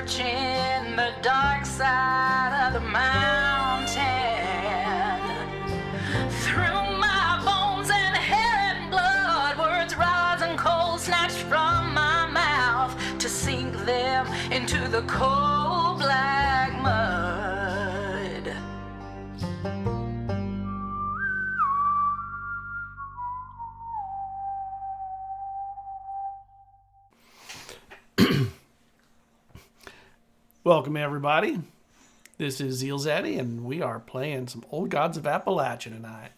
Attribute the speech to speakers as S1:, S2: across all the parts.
S1: searching the dark side of the mountain. Through my bones and hair and blood, words rise and cold snatched from my mouth to sink them into the cold black mud.
S2: Welcome, everybody. This is ZealZaddy, and we are playing some Old Gods of Appalachia tonight.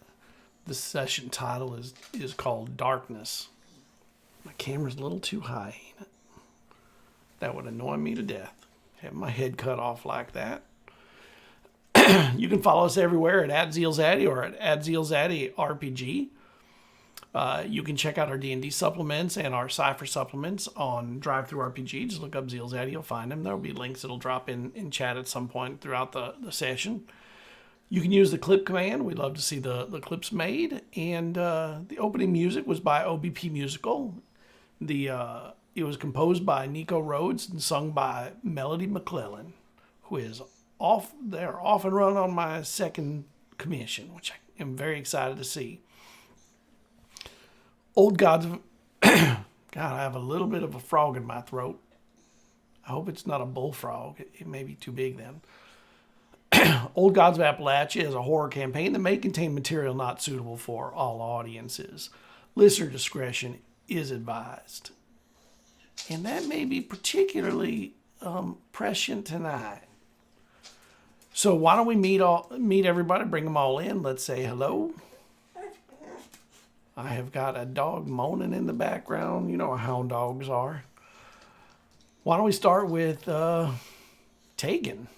S2: The session title is called Darkness. My camera's a little too high, ain't it? That would annoy me to death, having my head cut off like that. You can follow us everywhere at ZealZaddy or at ZealZaddy RPG. You can check out our D&D supplements and our Cypher supplements on DriveThruRPG. Just look up ZealZaddy, you'll find them. There will be links that'll drop in chat at some point throughout the session. You can use the clip command. We'd love to see the clips made. And the opening music was by OBP Musical. It was composed by Nico Rhodes and sung by Melody McClellan, who is off and running on my second commission, which I am very excited to see. Old Gods of... God, I have a little bit of a frog in my throat. I hope it's not a bullfrog. It may be too big then. Old Gods of Appalachia is a horror campaign that may contain material not suitable for all audiences. Listener discretion is advised. And that may be particularly prescient tonight. So why don't we meet everybody, bring them all in. Let's say hello. I have got a dog moaning in the background. You know how hound dogs are. Why don't we start with Tegan?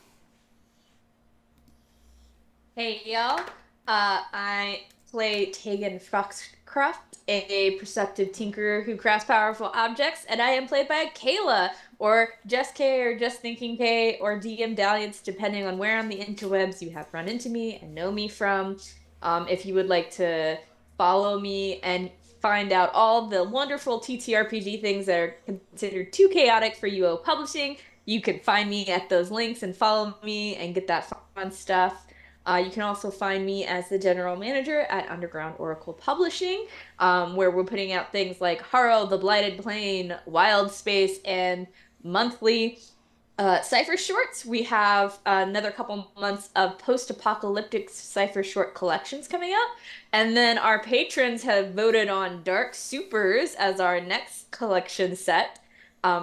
S3: Hey, y'all. I play Tegan Foxcroft, a perceptive tinkerer who crafts powerful objects, and I am played by Kayla, or Just K, or Just Thinking K, or DM Dalliance, depending on where on the interwebs you have run into me and know me from. If you would like to follow me and find out all the wonderful TTRPG things that are considered too chaotic for UO publishing, you can find me at those links and follow me and get that fun stuff. You can also find me as the general manager at Underground Oracle Publishing, where we're putting out things like Harrow, The Blighted Plain, Wild Space, and monthly Cypher shorts. We have another couple months of post-apocalyptic Cypher short collections coming out. And then our patrons have voted on Dark Supers as our next collection set.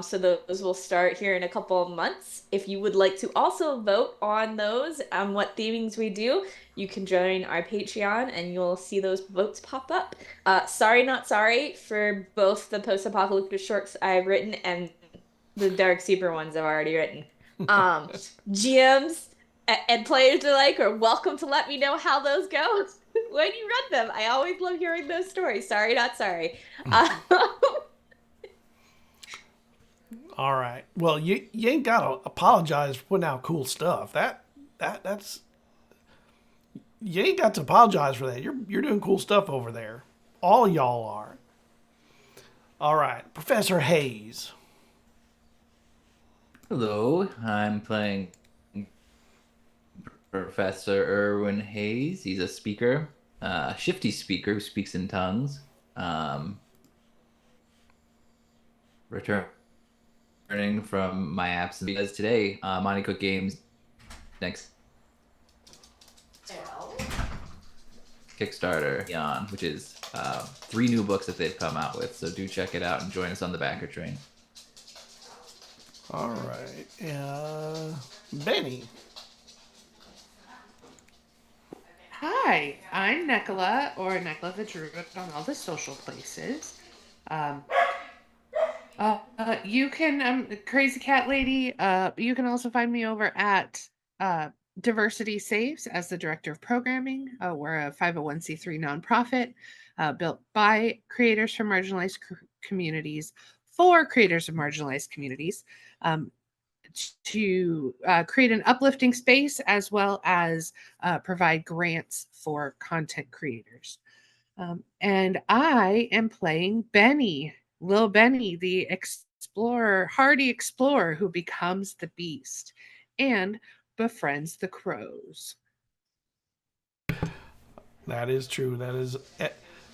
S3: So those will start here in a couple of months. If you would like to also vote on those, on what themings we do, you can join our Patreon and you'll see those votes pop up. Sorry Not Sorry for both the post-apocalyptic shorts I've written and the Dark Super ones I've already written. GMs and players alike are welcome to let me know how those go when you run them. I always love hearing those stories. Sorry Not Sorry.
S2: All right. Well, you ain't got to apologize for putting out cool stuff. That's you ain't got to apologize for that. You're doing cool stuff over there. All y'all are. All right, Professor Hayes.
S4: Hello, I'm playing Professor Erwin Hayes. He's a speaker, shifty speaker who speaks in tongues. Returning from my absence because today, Monte Cook Games next Kickstarter on, which is 3 new books that they've come out with. So do check it out and join us on the backer train.
S2: All right. Benny.
S5: Hi, I'm Nekola, or Nekola the Druid on all the social places. You can, Crazy Cat Lady, you can also find me over at Diversity Saves as the Director of Programming. We're a 501c3 nonprofit built by creators from marginalized communities for creators of marginalized communities to create an uplifting space as well as provide grants for content creators. And I am playing Benny, Lil Benny, the hardy explorer who becomes the beast and befriends the crows.
S2: That is true. That is.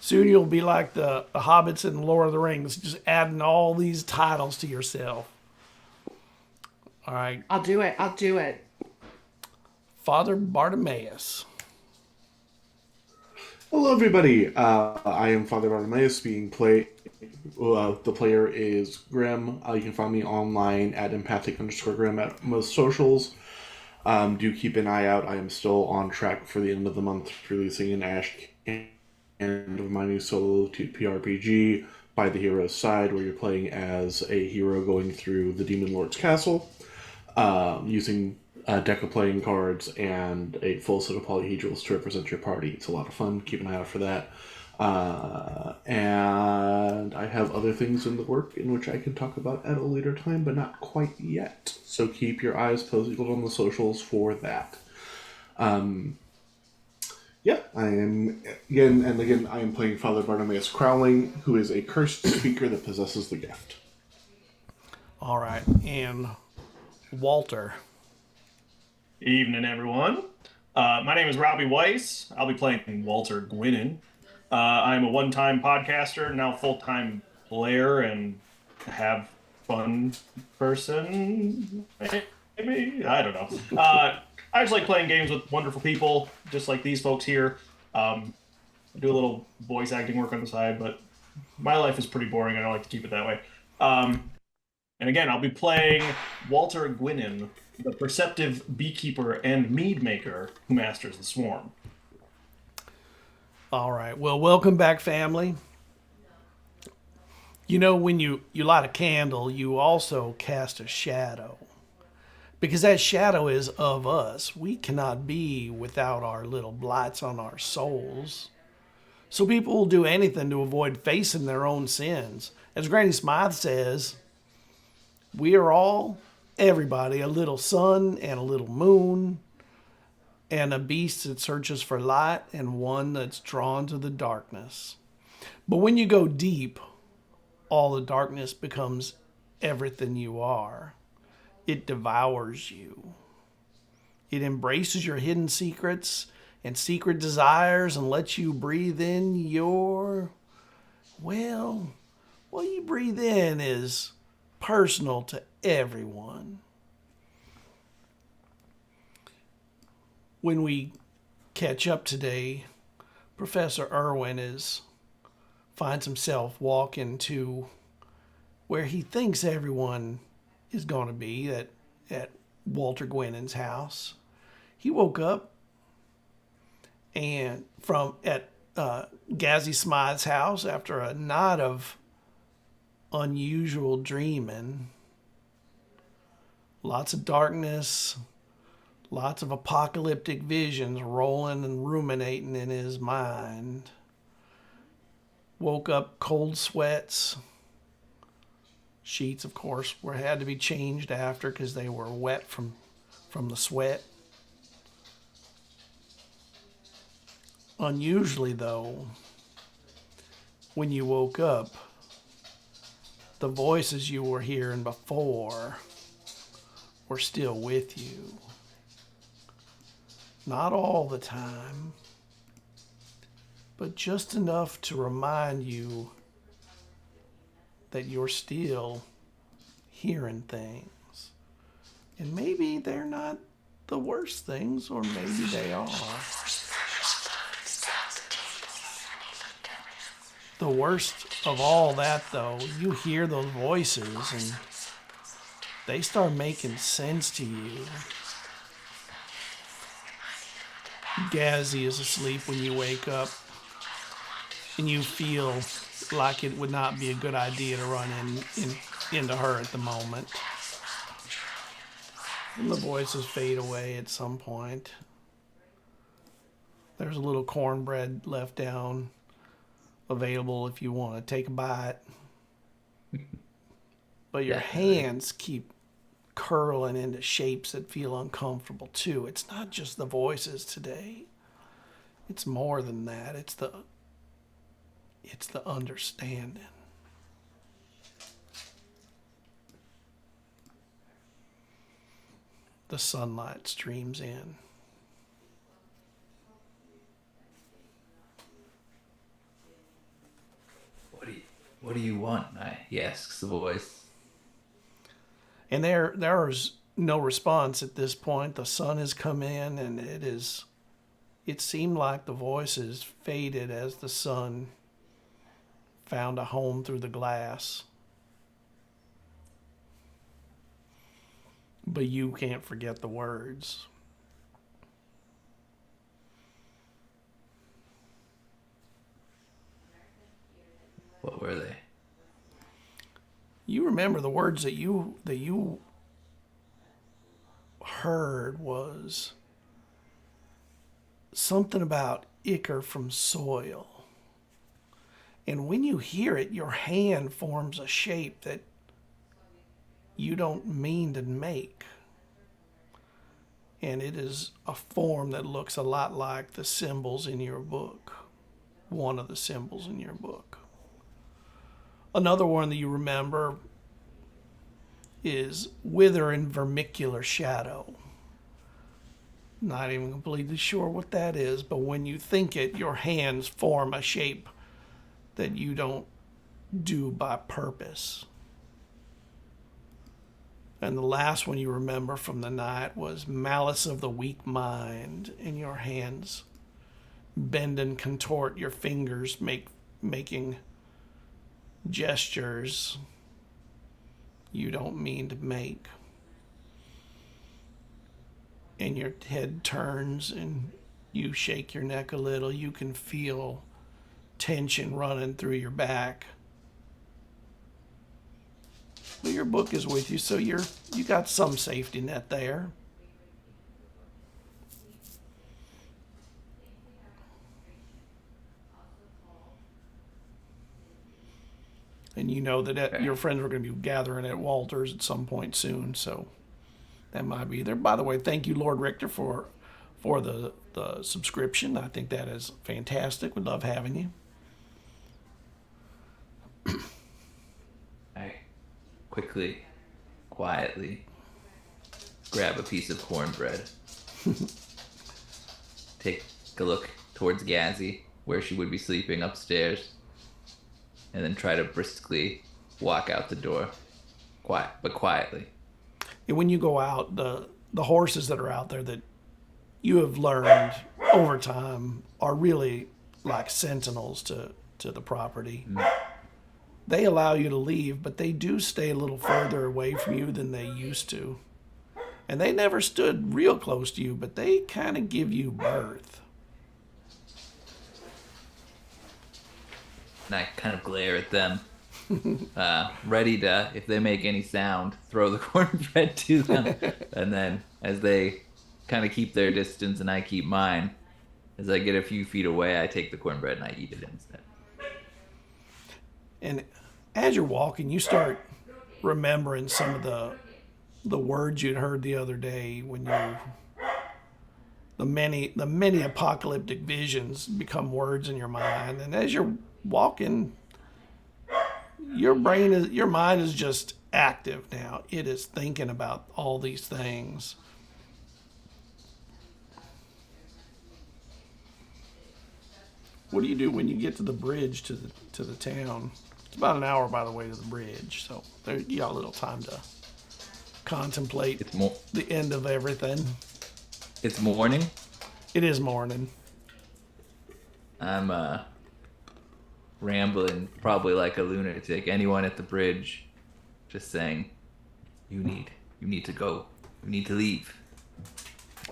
S2: Soon you'll be like the hobbits in Lord of the Rings, just adding all these titles to yourself. All right.
S5: I'll do it.
S2: Father Bartimaeus.
S6: Hello, everybody. I am Father Bartimaeus, being played. The player is Grimm. You can find me online at empathic_Grimm at most socials. Do keep an eye out. I am still on track for the end of the month, releasing an Ash end of my new solo TTRPG, By the Hero's Side, where you're playing as a hero going through the Demon Lord's castle, using a deck of playing cards and a full set of polyhedrals to represent your party. It's a lot of fun. Keep an eye out for that. And I have other things in the work in which I can talk about at a later time, but not quite yet. So keep your eyes posted on the socials for that. Yeah, I am, again, I am playing Father Bartimaeus Crowling, who is a cursed speaker that possesses the gift.
S2: All right. And Walter.
S7: Evening, everyone. My name is Robby Weiss. I'll be playing Walter Gwynnon. I'm a one-time podcaster, now full-time player, and have fun person. Maybe? I don't know. I just like playing games with wonderful people, just like these folks here. I do a little voice acting work on the side, but my life is pretty boring, and I like to keep it that way. And again, I'll be playing Walter Gwynnon, the perceptive beekeeper and mead maker who masters the swarm.
S2: All right. Well, welcome back, family. You know, when you light a candle, you also cast a shadow. Because that shadow is of us. We cannot be without our little blights on our souls. So people will do anything to avoid facing their own sins. As Granny Smythe says, we are all, everybody, a little sun and a little moon, and a beast that searches for light and one that's drawn to the darkness. But when you go deep, all the darkness becomes everything you are. It devours you. It embraces your hidden secrets and secret desires and lets you breathe in your, well, what you breathe in is personal to everyone. When we catch up today, Professor Irwin finds himself walking to where he thinks everyone is going to be, at Walter Gwynon's house. He woke up and at Gazzy Smythe's house after a night of unusual dreaming. Lots of darkness, lots of apocalyptic visions rolling and ruminating in his mind. Woke up cold sweats. Sheets, of course, had to be changed after because they were wet from the sweat. Unusually, though, when you woke up, the voices you were hearing before were still with you. Not all the time, but just enough to remind you that you're still hearing things. And maybe they're not the worst things, or maybe they are. The worst of all that, though, you hear those voices and they start making sense to you. Gazzy is asleep when you wake up, and you feel like it would not be a good idea to run into her at the moment. And the voices fade away at some point. There's a little cornbread left down, available if you want to take a bite. But your hands keep curling into shapes that feel uncomfortable too. It's not just the voices today. It's more than that. It's the understanding. the sunlight streams in.
S4: What do you want? He asks the voice.
S2: And there's no response at this point. The sun has come in, and it seemed like the voices faded as the sun found a home through the glass. But you can't forget the words.
S4: What were they?
S2: You remember the words that you heard was something about ichor from soil. And when you hear it, your hand forms a shape that you don't mean to make. And it is a form that looks a lot like the symbols in your book. One of the symbols in your book. Another one that you remember is wither and vermicular shadow. Not even completely sure what that is, but when you think it, your hands form a shape that you don't do by purpose. And the last one you remember from the night was malice of the weak mind, and your hands bend and contort, your fingers making gestures you don't mean to make. And your head turns and you shake your neck a little. You can feel tension running through your back. But your book is with you, so you got some safety net there. And you know that your friends are going to be gathering at Walter's at some point soon, so that might be there. By the way, thank you, Lord Richter, for the subscription. I think that is fantastic. We love having you.
S4: I quickly, quietly grab a piece of cornbread. Take a look towards Gazzy, where she would be sleeping upstairs. And then try to briskly walk out the door, quietly.
S2: And when you go out, the horses that are out there that you have learned over time are really like sentinels to the property. They allow you to leave, but they do stay a little further away from you than they used to. And they never stood real close to you, but they kind of give you birth.
S4: And I kind of glare at them, ready to, if they make any sound, throw the cornbread to them. And then as they kind of keep their distance and I keep mine, as I get a few feet away, I take the cornbread and I eat it instead.
S2: And as you're walking, you start remembering some of the words you'd heard the other day when the many apocalyptic visions become words in your mind. And as you're walking, your mind is just active now. It is thinking about all these things. What do you do when you get to the bridge to the town? It's about an hour, by the way, to the bridge, so you got a little time to contemplate the end of everything.
S4: It's morning.
S2: It is morning.
S4: I'm rambling, probably like a lunatic. Anyone at the bridge, just saying, "You need to go. You need to leave.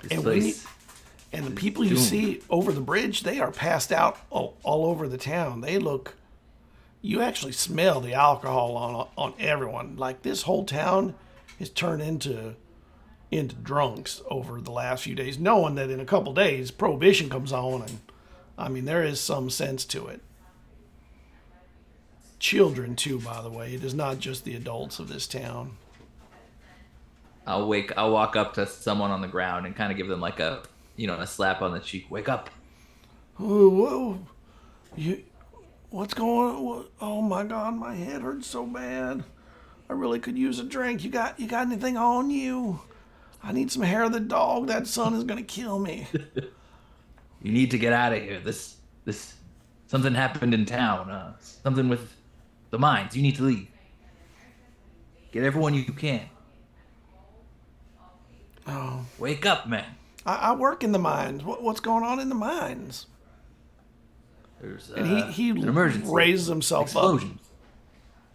S4: This place."
S2: And the people you see over the bridge, they are passed out all over the town. You actually smell the alcohol on everyone. Like this whole town is turned into drunks over the last few days, knowing that in a couple days prohibition comes on, and I mean there is some sense to it. Children too, by the way. It is not just the adults of this town.
S4: I'll walk up to someone on the ground and kind of give them like a slap on the cheek. Wake up.
S2: Whoa. What's going on? Oh my God, my head hurts so bad. I really could use a drink. You got anything on you? I need some hair of the dog. That sun is going to kill me.
S4: You need to get out of here. Something happened in town. Something with the mines. You need to leave. Get everyone you can.
S2: Oh,
S4: Wake up, man.
S2: I work in the mines. What's going on in the mines?
S4: There's
S2: And he
S4: an emergency.
S2: raises himself
S4: Explosions.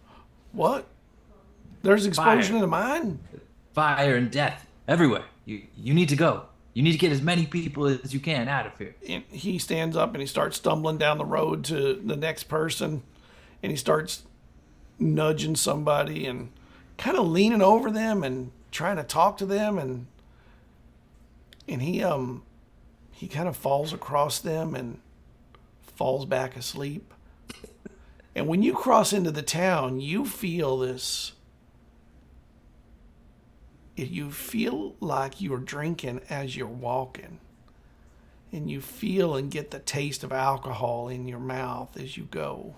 S2: up. What? There's explosion
S4: Fire.
S2: in the mine?
S4: Fire and death everywhere. You need to go. You need to get as many people as you can out of here.
S2: And he stands up and he starts stumbling down the road to the next person, and he starts nudging somebody and kind of leaning over them and trying to talk to them, and he kind of falls across them and falls back asleep. And when you cross into the town, you feel this. You feel like you're drinking as you're walking. And you feel and get the taste of alcohol in your mouth as you go.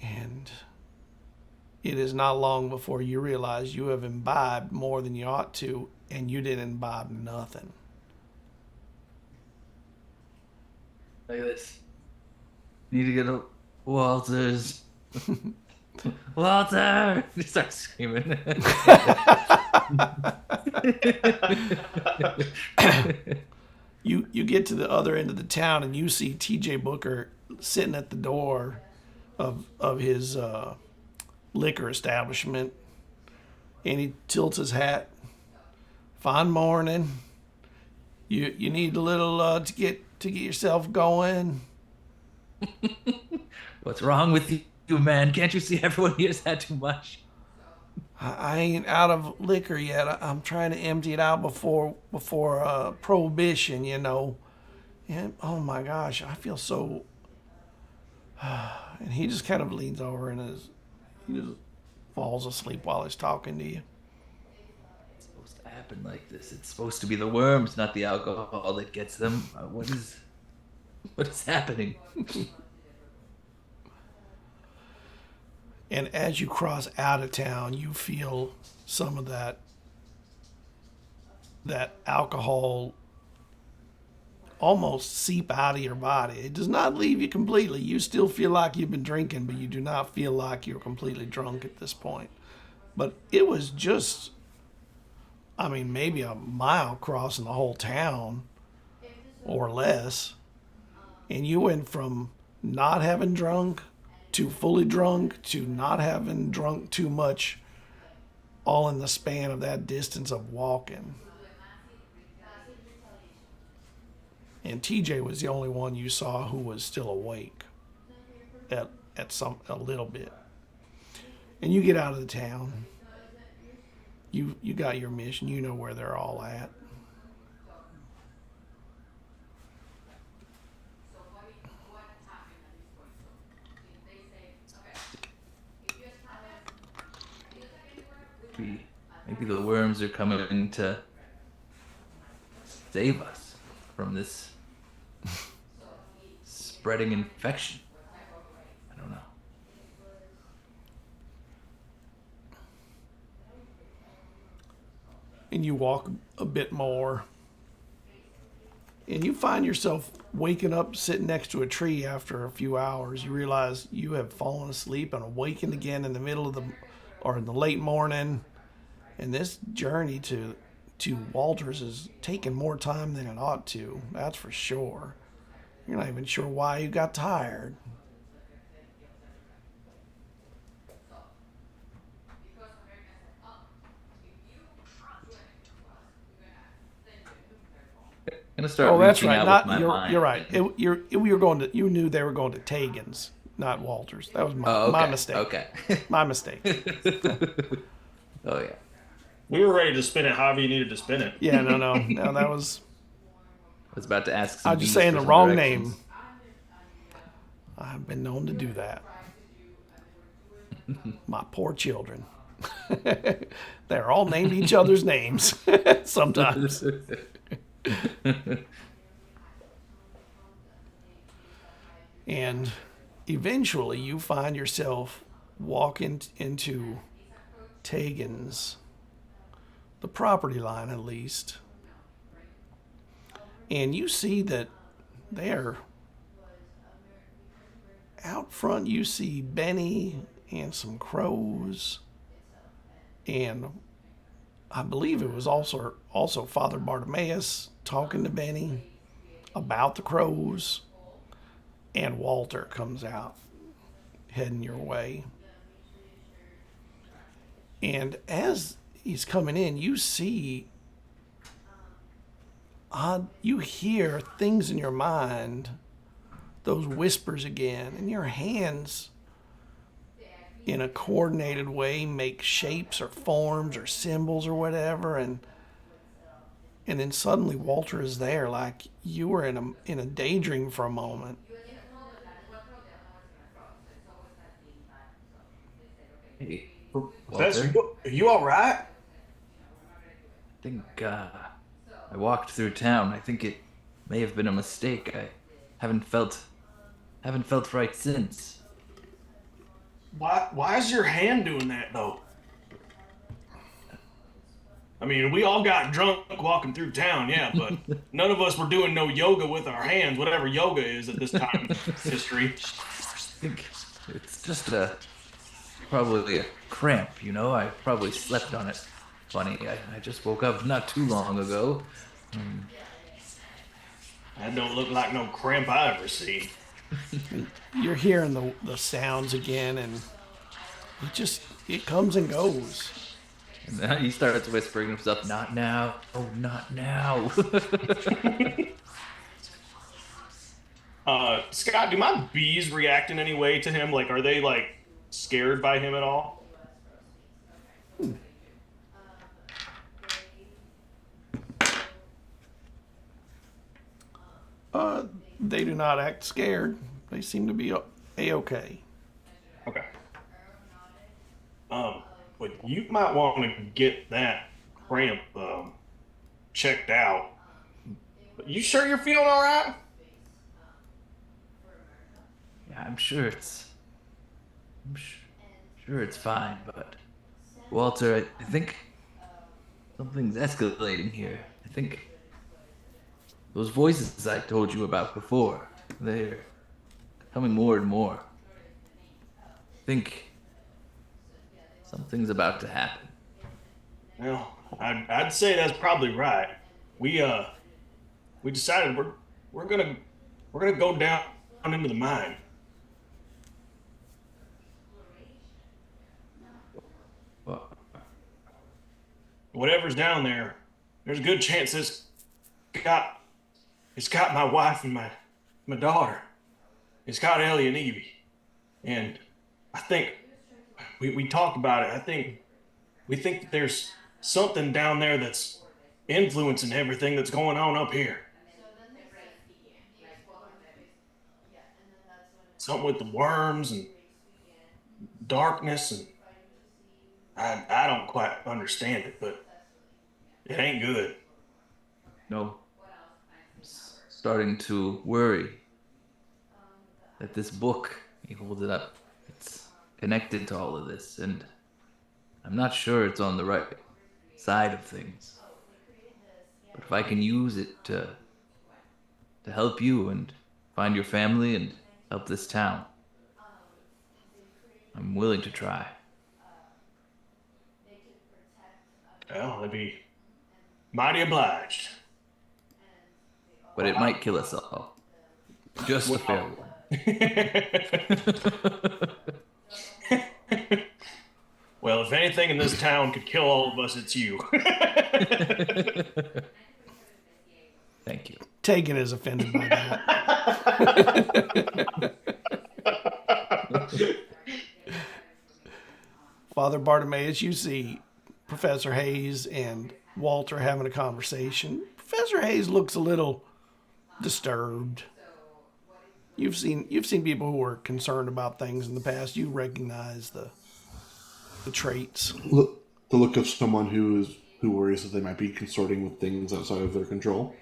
S2: And it is not long before you realize you have imbibed more than you ought to, and you didn't imbibe nothing.
S4: Look at this. Need to get a Walters. Walter! He starts screaming.
S2: You get to the other end of the town and you see T.J. Booker sitting at the door of his liquor establishment, and he tilts his hat. Fine morning. You need a little to get yourself going.
S4: What's wrong with you, man? Can't you see everyone here's had too much?
S2: I ain't out of liquor yet. I'm trying to empty it out before prohibition, you know. And oh my gosh, I feel so. And he just kind of leans over and he just falls asleep while he's talking to you.
S4: It's supposed to happen like this. It's supposed to be the worms, not the alcohol that gets them. What is happening?
S2: And as you cross out of town, you feel some of that alcohol almost seep out of your body. It does not leave you completely. You still feel like you've been drinking, but you do not feel like you're completely drunk at this point. But it was just, maybe a mile crossing the whole town or less. And you went from not having drunk to fully drunk to not having drunk too much, all in the span of that distance of walking. And TJ was the only one you saw who was still awake at a little bit. And you get out of the town. You got your mission. You know where they're all at.
S4: Maybe the worms are coming to save us from this spreading infection. I don't know.
S2: And you walk a bit more, and you find yourself waking up sitting next to a tree after a few hours. You realize you have fallen asleep and awakened again in the middle of in the late morning. And this journey to Walters is taking more time than it ought to. That's for sure. You're not even sure why you got tired.
S4: I'm gonna start.
S2: Oh, that's
S4: reaching
S2: right.
S4: out with my mind.
S2: You're right. You knew they were going to Tagan's, not Walters. That was my mistake.
S4: Okay.
S2: My mistake.
S4: Oh yeah.
S7: We were ready to spin it however you needed to spin it.
S2: Yeah, no, that was.
S4: I was about to ask.
S2: I was just saying the wrong name. I've been known to do that. My poor children. They're all named each other's names sometimes. And eventually you find yourself walking into Tagan's, the property line at least. And you see that there, out front, you see Benny and some crows. And I believe it was also Father Bartimaeus talking to Benny about the crows. And Walter comes out, heading your way. And as he's coming in, you see you hear things in your mind, those whispers again, and your hands in a coordinated way make shapes or forms or symbols or whatever, and then suddenly Walter is there, like you were in a daydream for a moment.
S4: Hey,
S7: Professor,
S4: Walter.
S7: are you all right?
S4: I think I walked through town. I think it may have been a mistake. I haven't felt right since.
S7: Why is your hand doing that though? I mean, we all got drunk walking through town, yeah, but none of us were doing no yoga with our hands, whatever yoga is at this time in history.
S4: I think it's just probably a cramp, you know? I probably slept on it. Funny, I just woke up not too long ago.
S7: That don't look like no cramp I ever see.
S2: You're hearing the sounds again, and it comes and goes.
S4: And then he starts whispering to himself, "Not now, oh, not now."
S7: Scott, do my bees react in any way to him? Like, are they like scared by him at all?
S2: They do not act scared. They seem to be A-okay.
S7: Okay. But you might want to get that cramp checked out. You sure you're feeling all right?
S4: Yeah, I'm sure it's fine, but Walter, I think something's escalating here. I think those voices I told you about before, they're coming more and more. I think something's about to happen.
S7: Well, I'd say that's probably right. We decided we're gonna go down into the mine.
S4: Well,
S7: Whatever's down there, there's a good chance it's got my wife and my daughter. It's got Ellie and Evie. And I think we talked about it. We think that there's something down there that's influencing everything that's going on up here. Something with the worms and darkness, and I don't quite understand it, but it ain't good.
S4: no. I'm starting to worry that this book, he holds it up, it's connected to all of this, and I'm not sure it's on the right side of things. But if I can use it to help you and find your family and help this town, I'm willing to try.
S7: Well, I'd be mighty obliged.
S4: But it might kill us all. Just a fair one.
S7: Well, if anything in this town could kill all of us, it's you.
S4: Thank you.
S2: Tegan is offended by that. Father Bartimaeus, you see Professor Hayes and Walter having a conversation. Professor Hayes looks a little disturbed. You've seen people who are concerned about things in the past. You recognize the traits.
S6: Look, the look of someone who worries that they might be consorting with things outside of their control.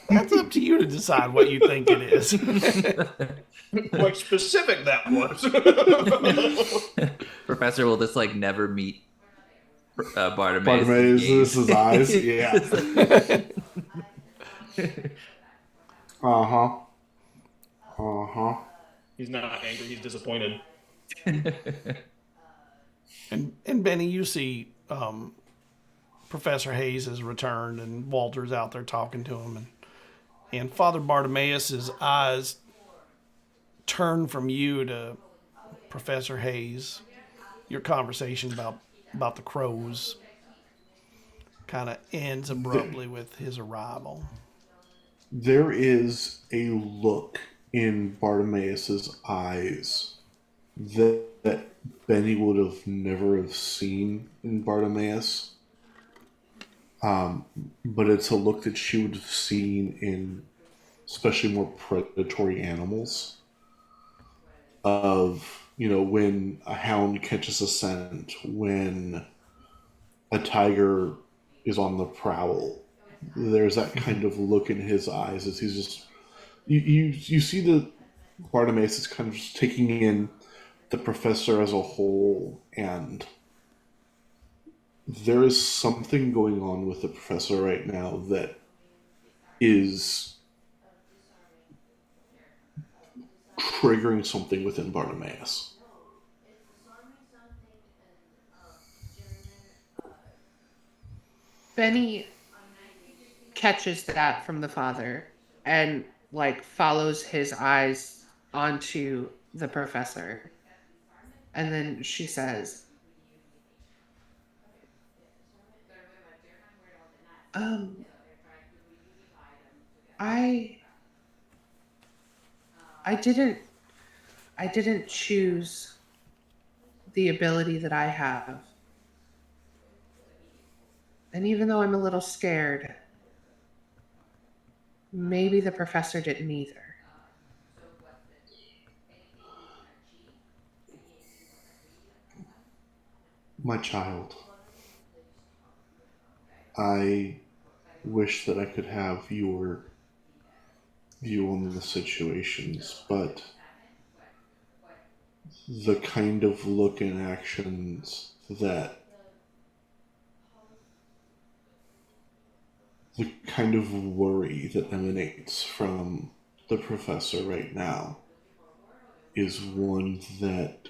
S2: That's up to you to decide what you think it is.
S7: Quite specific that was.
S4: professor will just like never meet Bartimaeus.
S6: Bartimaeus' eyes, yeah.
S7: He's not angry. He's disappointed.
S2: And Benny, you see Professor Hayes has returned, and Walter's out there talking to him, and Father Bartimaeus' eyes turn from you to Professor Hayes. Your conversation about the crows kind of ends abruptly with his arrival.
S6: There is a look in Bartimaeus' eyes that Benny would have never have seen in Bartimaeus. But it's a look that she would have seen in especially more predatory animals. Of, when a hound catches a scent, when a tiger is on the prowl. There's that kind of look in his eyes as he's just... You see the Bartimaeus is kind of just taking in the professor as a whole, and there is something going on with the professor right now that is triggering something within Bartimaeus.
S5: Benny catches that from the father and follows his eyes onto the professor. And then she says, I didn't choose the ability that I have. And even though I'm a little scared, maybe the professor didn't either.
S6: My child, I wish that I could have your view on the situations, but the kind of look and actions the kind of worry that emanates from the professor right now is one that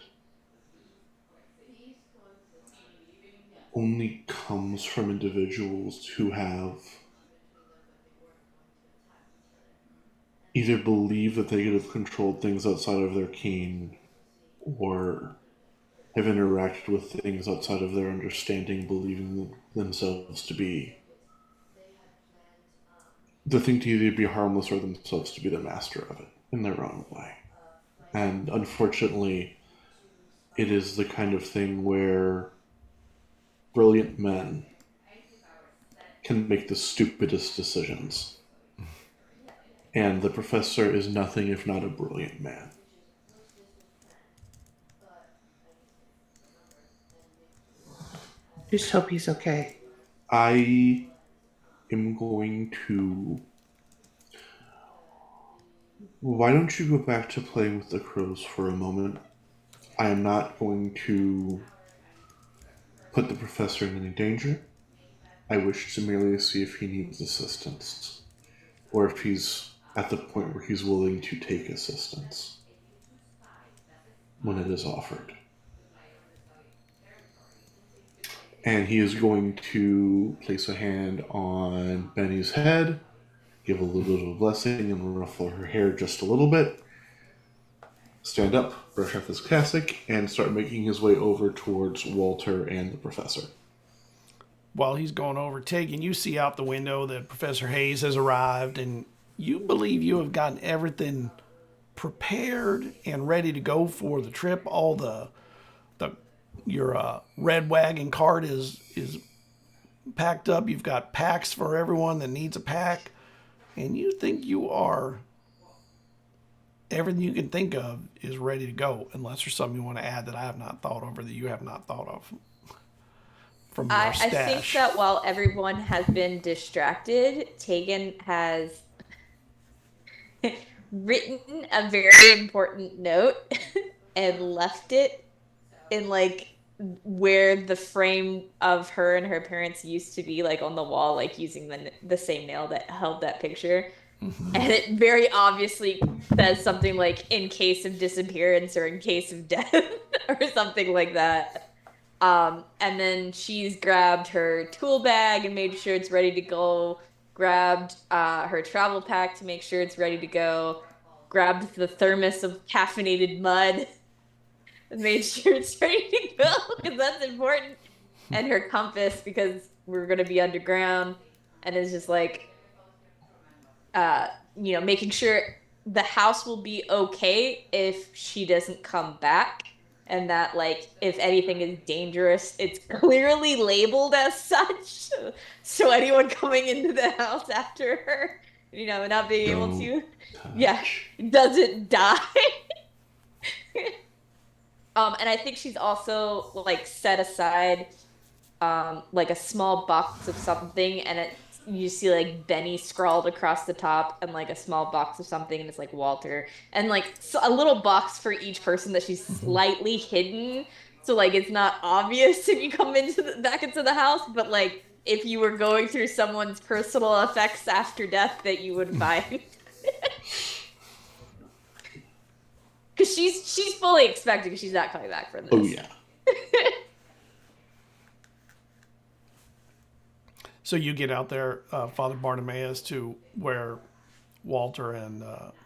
S6: only comes from individuals who have either believe that they could have controlled things outside of their king or have interacted with things outside of their understanding, believing themselves to be the thing to either be harmless or themselves to be the master of it in their own way. And unfortunately, it is the kind of thing where brilliant men can make the stupidest decisions. And the professor is nothing if not a brilliant man.
S5: Just hope he's okay.
S6: I am going to... Why don't you go back to playing with the crows for a moment? I am not going to put the professor in any danger. I wish to merely see if he needs assistance, or if he's at the point where he's willing to take assistance when it is offered. And he is going to place a hand on Benny's head, give a little bit of a blessing, and ruffle her hair just a little bit. Stand up, brush off his cassock, and start making his way over towards Walter and the professor.
S2: While he's going over, Tegan, you see out the window that Professor Hayes has arrived, and you believe you have gotten everything prepared and ready to go for the trip. All your red wagon cart is packed up. You've got packs for everyone that needs a pack, and you think you are... Everything you can think of is ready to go, unless there's something you want to add that I have not thought of or that you have not thought of from your stash.
S3: I think that while everyone has been distracted, Tegan has written a very important note and left it in where the frame of her and her parents used to be, like on the wall, like using the same nail that held that picture. And it very obviously says something like in case of disappearance or in case of death or something like that. And then she's grabbed her tool bag and made sure it's ready to go, grabbed her travel pack to make sure it's ready to go, grabbed the thermos of caffeinated mud and made sure it's ready to go because that's important, and her compass because we're going to be underground, and it's just like, making sure the house will be okay if she doesn't come back, and that, like, if anything is dangerous, it's clearly labeled as such. So anyone coming into the house after her, not being able to, doesn't die. And I think she's also, like, set aside, like, a small box of something, and you see, like, Benny scrawled across the top, and, like, a small box of something, and it's, like, Walter. And, like, so a little box for each person that she's slightly hidden, so, like, it's not obvious if you come back into the house, but, like, if you were going through someone's personal effects after death that you would find. Because she's fully expecting she's not coming back for this.
S6: Oh, yeah.
S2: So you get out there, Father Bartimaeus, to where Walter and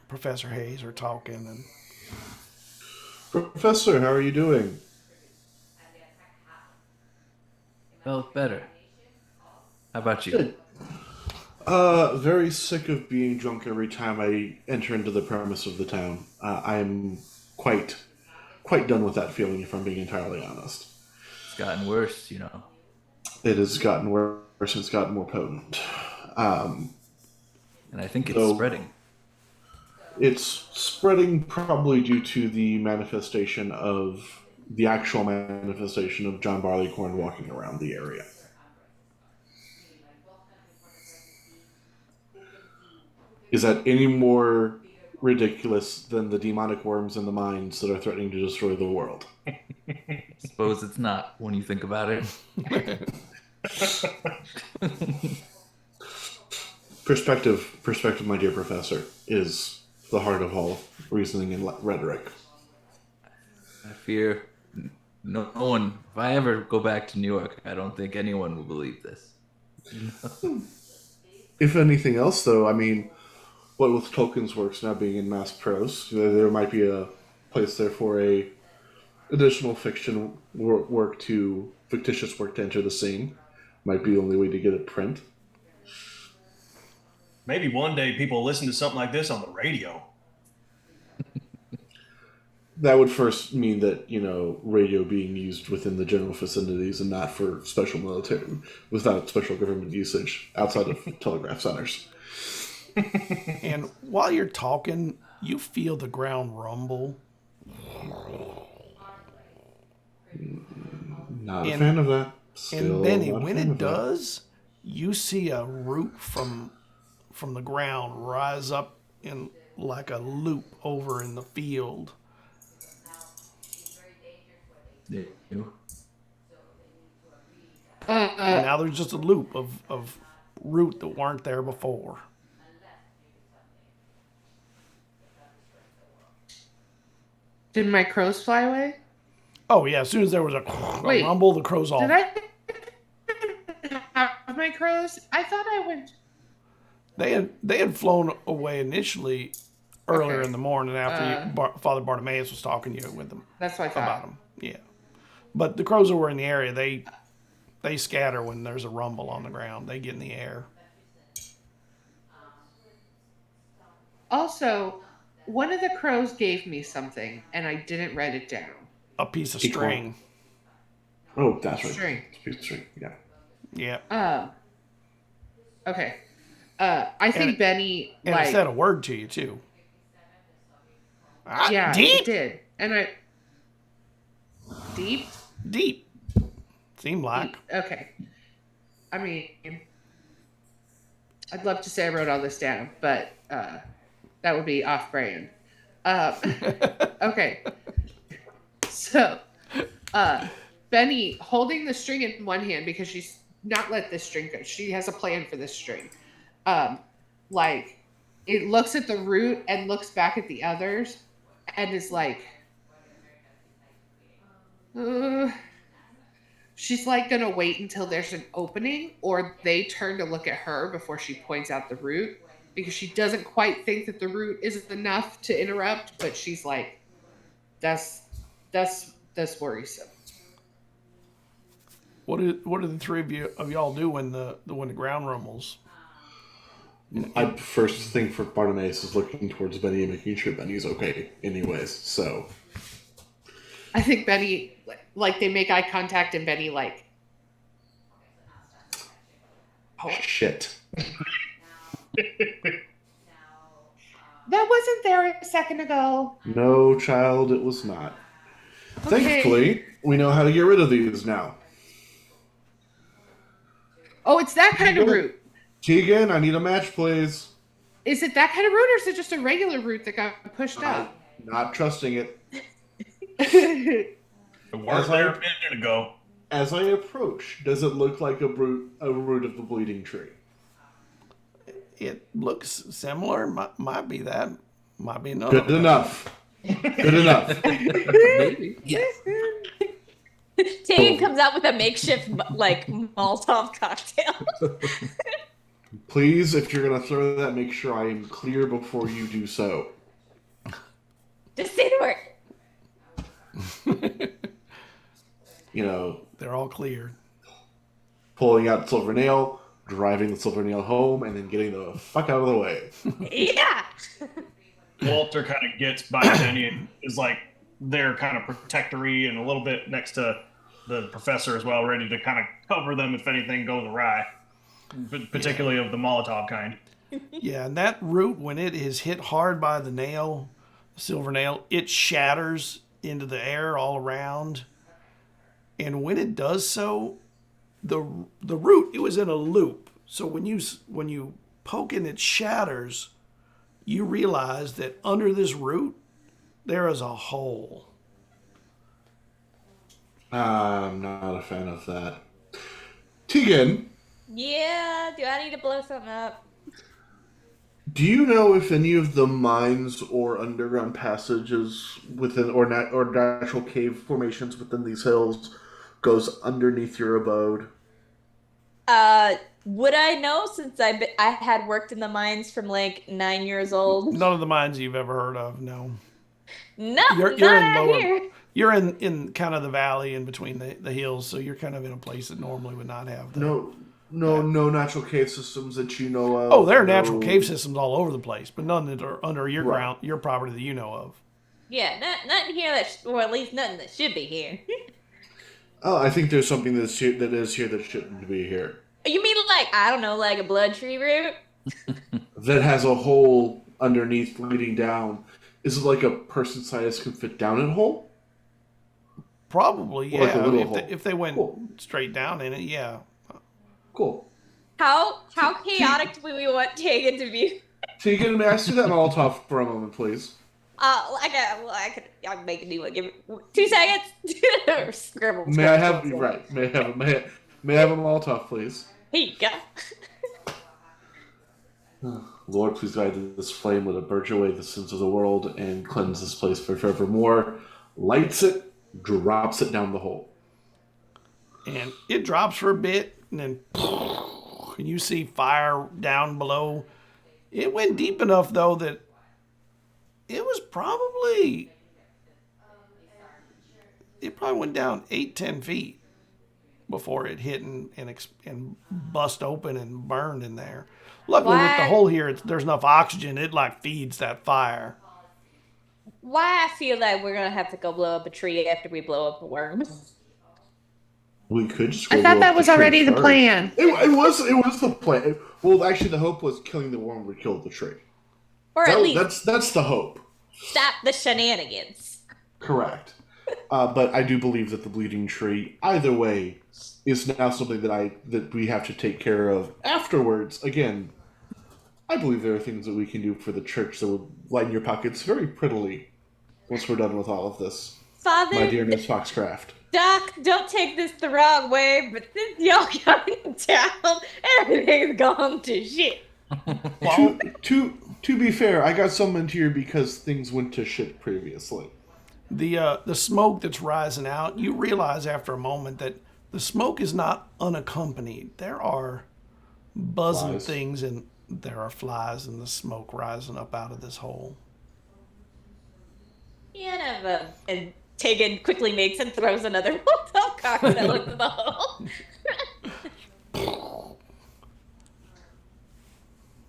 S2: Professor Hayes are talking. And
S6: Professor, how are you doing?
S4: Felt better. How about you?
S6: Good. Very sick of being drunk every time I enter into the premise of the town. I am quite done with that feeling, if I'm being entirely honest.
S4: It's gotten worse,
S6: It has gotten worse and it's gotten more potent.
S4: And I think it's spreading.
S6: It's spreading probably due to the actual manifestation of John Barleycorn walking around the area. Is that any more ridiculous than the demonic worms in the mines that are threatening to destroy the world?
S4: Suppose it's not when you think about it.
S6: Perspective, my dear professor, is the heart of all reasoning and rhetoric.
S4: I fear no one, if I ever go back to New York, I don't think anyone will believe this.
S6: If anything else, though, I mean, what with Tolkien's works now being in mass prose, there might be a place there for a additional fictitious work to enter the scene. Might be the only way to get it print.
S7: Maybe one day people will listen to something like this on the radio.
S6: That would first mean that, radio being used within the general vicinities and not for special military, without special government usage outside of telegraph centers.
S2: And while you're talking, you feel the ground rumble.
S6: Not a fan of that.
S2: And Benny, when it does, you see a root from the ground rise up in like a loop over in the field. And now there's just a loop of root that weren't there before.
S5: Did my crows fly away?
S2: Oh yeah, as soon as there was a rumble, the crows all...
S5: Did I have my crows? I thought I went...
S2: They had flown away initially earlier in the morning after Father Bartimaeus was talking to you with them.
S5: That's what I thought.
S2: About them, yeah. But the crows that were in the area, they scatter when there's a rumble on the ground. They get in the air.
S5: Also, one of the crows gave me something, and I didn't write it down.
S2: A piece of string.
S6: Oh, that's right.
S5: String.
S6: It's a piece of string, yeah.
S2: Yeah.
S5: Okay. I think Benny,
S2: and it said a word to you, too.
S5: Yeah,
S2: Deep?
S5: it did. And I... Deep?
S2: Deep. Seemed like.
S5: Okay. I mean, I'd love to say I wrote all this down, but that would be off-brand. Okay. So, Benny holding the string in one hand because she's not let this string go. She has a plan for this string. Like, it looks at the root and looks back at the others and is like, she's like gonna wait until there's an opening or they turn to look at her before she points out the root, because she doesn't quite think that the root is enough to interrupt, but she's like, that's worrisome.
S2: What do the three of y'all do when the ground rumbles?
S6: I first thing for Bartimaeus is looking towards Benny and making sure Benny's okay anyways, so.
S5: I think Benny, like they make eye contact and Benny like,
S6: oh shit.
S5: That wasn't there a second ago.
S6: No, child, it was not.
S5: Okay.
S6: Thankfully, we know how to get rid of these now.
S5: Oh, it's that kind of root.
S6: Tegan, I need a match, please.
S5: Is it that kind of root, or is it just a regular root that got pushed up?
S6: Not trusting it.
S7: It was there a minute ago.
S6: As I approach, does it look like a root of the bleeding tree?
S2: It looks similar. Might be that. Might be another.
S6: Good enough. Good enough.
S4: Maybe. Yes.
S3: Tegan comes out with a makeshift like Molotov cocktail.
S6: Please, if you're going to throw that, make sure I am clear before you do so.
S3: Just say the word.
S6: You know,
S2: They're all clear.
S6: pulling out Silver Nail, driving the Silver Nail home, and then getting the fuck out of the way.
S3: Yeah.
S7: Walter kind of gets by Benny and is like there kind of protectory and a little bit next to the professor as well, ready to kind of cover them if anything goes awry, particularly of the Molotov kind.
S2: Yeah, and that root, when it is hit hard by the nail, silver nail, it shatters into the air all around. And when it does so, the root, it was in a loop. So when you poke and it shatters, you realize that under this root, there is a hole.
S6: I'm not a fan of that. Tegan,
S3: Yeah, do I need to blow something up?
S6: do you know if any of the mines or underground passages within or natural cave formations within these hills goes underneath your abode?
S3: Would I know, since I had worked in the mines from like 9 years old?
S2: None of the mines you've ever heard of, no.
S3: No,
S2: You're
S3: not
S2: in
S3: out
S2: lower.
S3: here.
S2: You're in kind of the valley in between the hills, so you're kind of in a place that normally would not have that.
S6: No natural cave systems that you know of.
S2: Oh, there are natural cave systems all over the place, but none that are under your
S6: Right.
S2: ground, your property that you know of.
S3: Yeah, nothing here or at least nothing that should be here.
S6: Oh, I think there's something that is here that shouldn't be here.
S3: You mean like, I don't know, like a blood tree root?
S6: That has a hole underneath leading down. Is it like a person size can fit down in a hole?
S2: Probably,
S6: Or like a
S2: yeah.
S6: little
S2: If
S6: hole.
S2: if they went
S6: Cool.
S2: straight down in it, yeah.
S6: Cool.
S3: How chaotic do we want Tegan to be?
S6: Tegan, may I see that Molotov for a moment, please?
S3: I can make a new one. Give me 2 seconds. Scribble.
S6: May I have right? May I have a Molotov, please?
S3: Here you go.
S6: Lord, please guide this flame, let it purge away the sins of the world and cleanse this place for forevermore. Lights it, drops it down the hole.
S2: And it drops for a bit, and then and you see fire down below. It went deep enough, though, that it probably went down 8-10 feet before it hit and bust open and burned in there. Luckily, with the
S3: Why-
S2: hole here, there's enough oxygen. It like feeds that fire.
S3: Why I feel like we're gonna have to go blow up a tree after we blow up a worm.
S6: We could just.
S5: I
S6: go
S5: thought
S6: blow
S5: that
S6: up
S5: was
S6: the tree
S5: already the
S6: first.
S5: plan.
S6: It was the plan. Well, actually, the hope was killing the worm would kill the tree.
S3: Or at least
S6: That's the hope.
S3: stop the shenanigans.
S6: Correct. But I do believe that the bleeding tree, either way, is now something that we have to take care of afterwards. Again, I believe there are things that we can do for the church that would lighten your pockets very prettily once we're done with all of this.
S3: Father,
S6: My dear Miss Foxcraft.
S3: Doc, don't take this the wrong way, but since y'all got in town, everything's gone to shit.
S6: Well, to be fair, I got summoned here because things went to shit previously.
S2: The smoke that's rising out, you realize after a moment that the smoke is not unaccompanied. There are buzzing
S6: Flies.
S2: things, and there are flies in the smoke rising up out of this hole.
S3: Yeah, and Tegan quickly makes and throws another Molotov cocktail into the hole.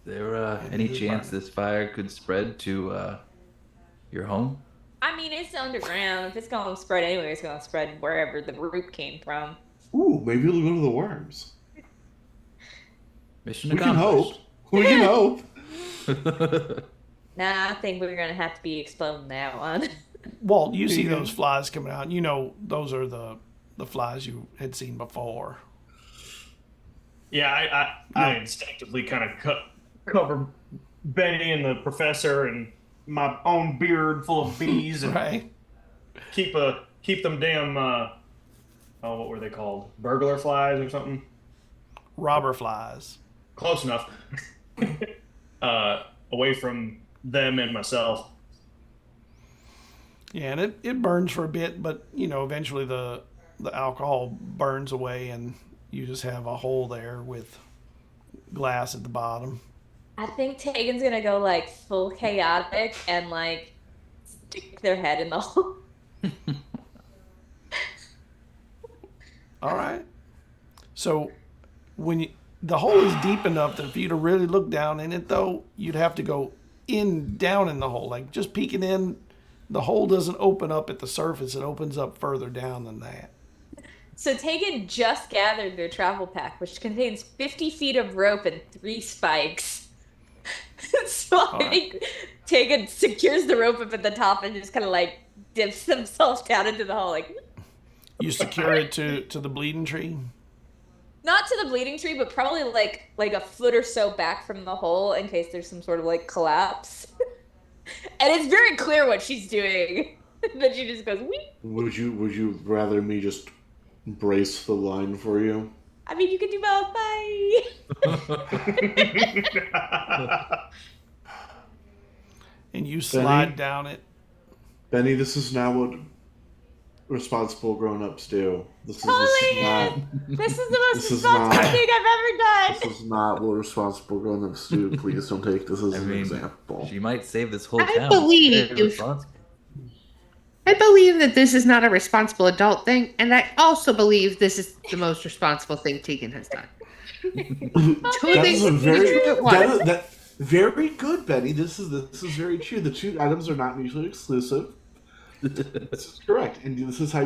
S4: There any chance this fire could spread to your home?
S3: I mean, it's underground. If it's going to spread anyway, it's going to spread wherever the root came from.
S6: Ooh, maybe it'll go to the worms.
S4: Mission
S6: We can hope.
S4: accomplished.
S6: We can hope.
S3: Nah, I think we're going to have to be exploding that one.
S2: Walt, you see those flies coming out. You know those are the flies you had seen before.
S7: Yeah, I instinctively kind of cover Benny and the professor and my own beard full of bees and
S2: Right.
S7: keep them damn what were they called? Burglar flies or something?
S2: Robber flies.
S7: Close enough. Away from them and myself.
S2: Yeah, and it burns for a bit, but eventually the alcohol burns away and you just have a hole there with glass at the bottom.
S3: I think Tegan's going to go like full chaotic and like stick their head in the hole.
S2: All right. So when the hole is deep enough that for you to really look down in it, though, you'd have to go down in the hole, like just peeking in. The hole doesn't open up at the surface; it opens up further down than that.
S3: So Tegan just gathered their travel pack, which contains 50 feet of rope and 3 spikes. So I think Tegan secures the rope up at the top and just kind of like dips themselves down into the hole, like.
S2: You secure it to the bleeding tree.
S3: Not to the bleeding tree, but probably like a foot or so back from the hole in case there's some sort of like collapse. And it's very clear what she's doing. That she just goes, wee.
S6: Would you rather me just brace the line for you?
S3: I mean, you can do both. Bye.
S2: And you slide down it.
S6: Benny, this is not what responsible grown-ups do. This is
S3: Totally
S6: not.
S3: This is the most
S6: This is
S3: responsible
S6: not-
S3: thing I've ever done.
S6: This is not what responsible grown-ups do. Please don't take this as
S4: I
S6: an
S4: mean,
S6: example.
S4: she might save this whole
S5: I
S4: town.
S5: believe-
S4: Very responsible.
S5: I believe that this is not a responsible adult thing, and I also believe this is the most responsible thing Tegan has done. Two
S6: That
S5: things
S6: is a
S5: can be
S6: very
S5: true at once.
S6: very good, Benny. This is very true. The two items are not mutually exclusive. This is correct, and this is how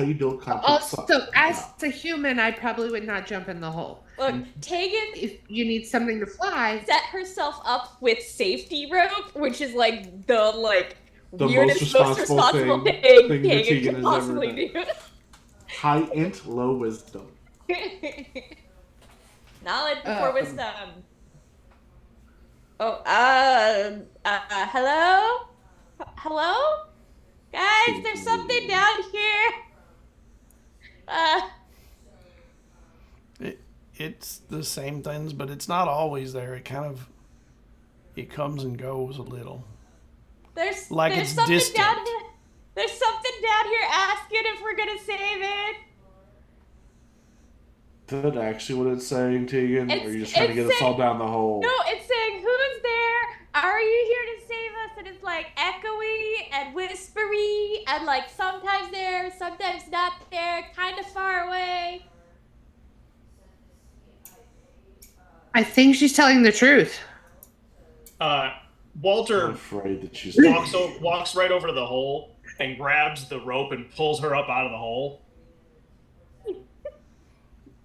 S6: you build complex stuff.
S5: Also, as a human, I probably would not jump in the hole.
S3: Look, Tegan
S5: If you need something to fly,
S3: set herself up with safety rope, which is like
S6: The
S3: weirdest, most responsible thing
S6: that
S3: Tegan
S6: Tegan
S3: can
S6: has
S3: possibly
S6: ever
S3: do.
S6: High int, low wisdom.
S3: Knowledge before
S5: Um,
S3: wisdom. Oh, hello? Hello? Guys, there's something down here.
S2: It's the same things, but it's not always there. It comes and goes a little.
S3: There's
S2: Like
S3: there's
S2: it's
S3: something
S2: distant.
S3: down here. There's something down here asking if we're gonna save it.
S6: Is that actually what it's saying, Tegan? Or are you
S3: It's-
S6: just trying to
S3: it's
S6: get us all
S3: saying-
S6: down the hole?
S3: No, it's saying, who's there? Are you here to save us? And it's like echoey and whispery and like sometimes there, sometimes not there, kind of far away.
S5: I think she's telling the truth.
S6: I'm
S7: Walter
S6: afraid that she's
S7: walks right over to the hole and grabs the rope and pulls her up out of the hole.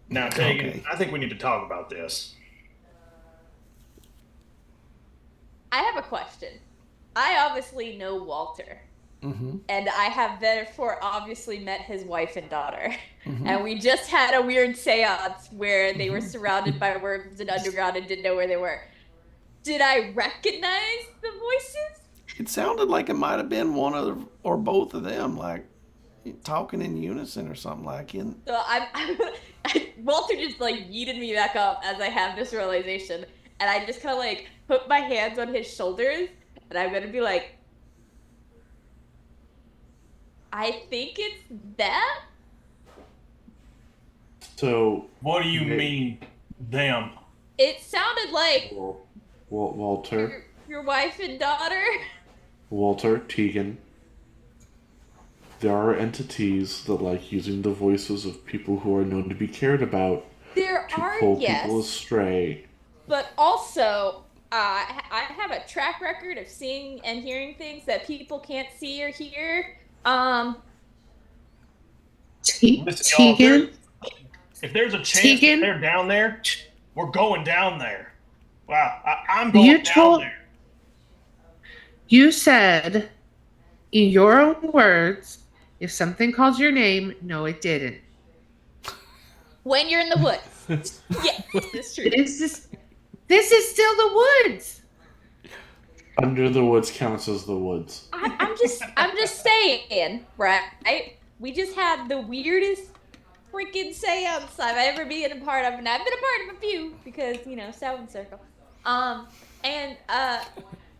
S7: Now, Tegan,
S2: Okay.
S7: I think we need to talk about this.
S3: I have a question. I obviously know Walter.
S2: Mm-hmm.
S3: And I have therefore obviously met his wife and daughter. And we just had a weird seance where they were surrounded by worms and underground and didn't know where they were. Did I recognize the voices?
S2: It sounded like it might have been one of or both of them. Like talking in unison or something like it.
S3: So Walter just like yeeted me back up as I have this realization, and I just kind of like put my hands on his shoulders, and I'm gonna be like, I think it's that.
S6: So,
S7: What do you mean, them?
S3: It sounded like
S6: Walter,
S3: your wife and daughter.
S6: Walter, Tegan. There are entities that like using the voices of people who are known to be cared about
S3: There
S6: to
S3: are,
S6: pull
S3: yes,
S6: people astray.
S3: but also I have a track record of seeing and hearing things that people can't see or hear.
S7: Listen, y'all,
S5: Tegan?
S7: if there's a chance
S5: Tegan?
S7: that they're down there, we're going down there. Wow, I'm going
S5: You
S7: down
S5: told-
S7: there.
S5: You said, in your own words, if something calls your name, no, it didn't.
S3: When you're in the woods. Yeah, that's true.
S5: This is still the woods.
S6: Under the woods counts as the woods.
S3: I'm just saying, right? We just had the weirdest freaking seance I've ever been a part of, and I've been a part of a few because Seven Circle. And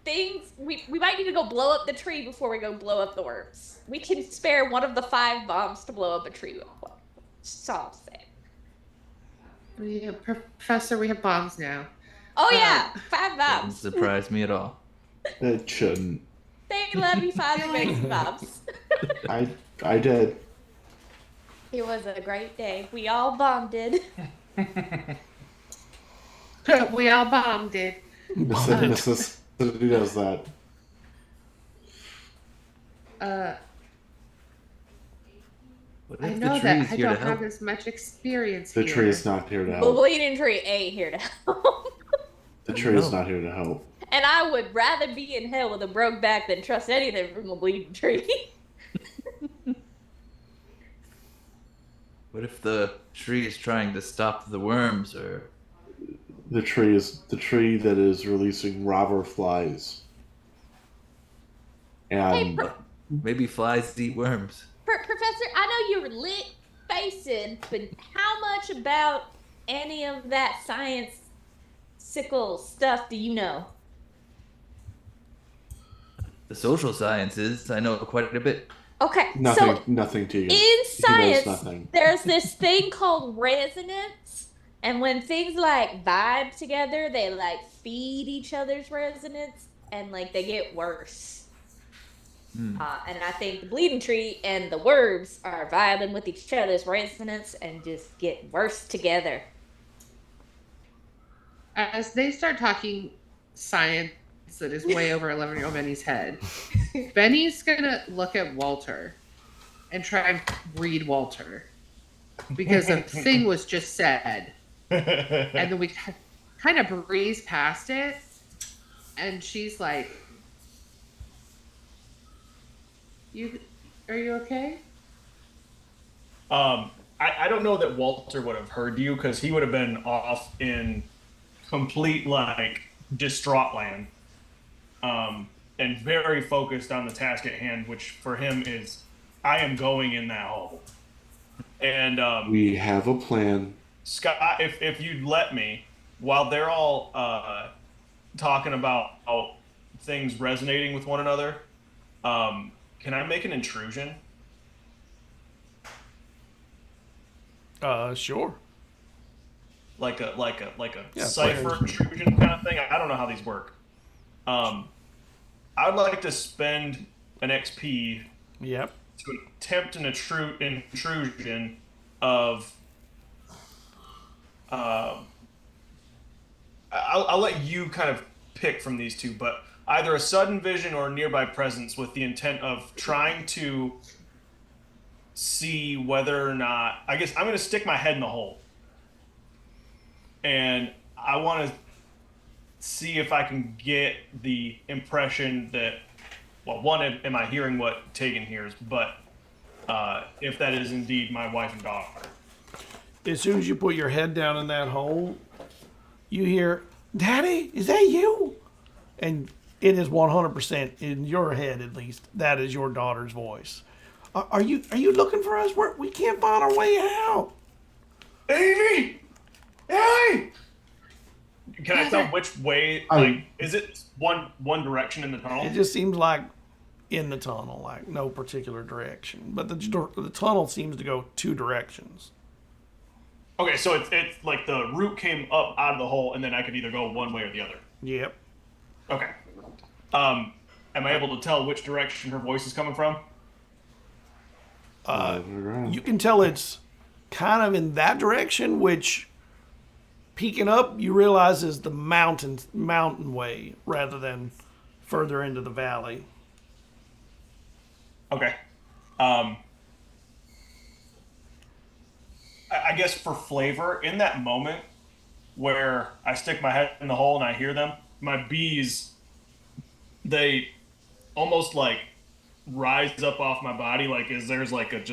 S3: things we might need to go blow up the tree before we go blow up the worms. We can spare one of the 5 bombs to blow up a tree with. That's all I'm saying.
S5: Professor, we have bombs now.
S3: Oh yeah, 5
S4: Doesn't
S3: bombs.
S4: surprise me at all.
S6: It shouldn't.
S3: They let me find the big bombs.
S6: I did.
S3: It was a great day. We all bonded.
S5: We all bombed it.
S6: Necessity does that.
S4: What
S5: I
S4: if
S5: know
S4: the
S5: that
S4: tree's
S5: I
S4: here to
S5: don't have
S4: help?
S5: as much experience
S6: The
S5: here.
S6: tree is not here to
S3: The
S6: help.
S3: bleeding tree ain't here to help.
S6: The tree is not here to help.
S3: And I would rather be in hell with a broke back than trust anything from a bleeding tree.
S4: What if the tree is trying to stop the worms, or
S6: The tree is the tree that is releasing robber flies. And
S4: maybe flies eat worms?
S3: Professor, I know you're lit facing, but how much about any of that science sickle stuff do you know?
S4: The social sciences, I know quite a bit.
S3: Okay,
S6: nothing
S3: so
S6: nothing to you.
S3: in
S6: He knows
S3: science,
S6: nothing.
S3: there's this thing called resonance, and when things like vibe together, they like feed each other's resonance, and like they get worse. And I think the bleeding tree and the worms are vibing with each other's resonance and just get worse together.
S5: As they start talking science that is way over 11-year-old Benny's head, Benny's gonna look at Walter and try and read Walter because a thing was just said, and then we kind of breeze past it, and she's like, are you okay?
S7: I don't know that Walter would have heard you because he would have been off in complete like distraught land, and very focused on the task at hand, which for him is, I am going in that hole. And
S6: We have a plan.
S7: Scott, if you'd let me, while they're all talking about things resonating with one another, can I make an intrusion?
S2: Sure.
S7: Like a
S2: Yeah,
S7: Cypher
S2: play.
S7: intrusion kind of thing? I don't know how these work. I'd like to spend an XP
S2: Yep.
S7: to attempt an intrusion of. I'll let you kind of pick from these two, but either a sudden vision or a nearby presence with the intent of trying to see whether or not. I guess I'm going to stick my head in the hole. And I want to see if I can get the impression that, well, one, am I hearing what Tegan hears, but if that is indeed my wife and daughter.
S2: As soon as you put your head down in that hole, you hear, "Daddy, is that you?" And it is 100% in your head, at least. That is your daughter's voice. Are you looking for us? We can't find our way out.
S7: Amy! Hey! Can I tell which way? Like, is it one direction in the tunnel?
S2: It just seems like in the tunnel, like no particular direction. But the tunnel seems to go two directions.
S7: Okay, so it's like the root came up out of the hole, and then I could either go one way or the other.
S2: Yep.
S7: Okay. Am I able to tell which direction her voice is coming from?
S2: You can tell it's kind of in that direction, which peeking up, you realize is the mountain way rather than further into the valley.
S7: Okay. I guess for flavor, in that moment where I stick my head in the hole and I hear them, my bees, they almost like rise up off my body, like there's like a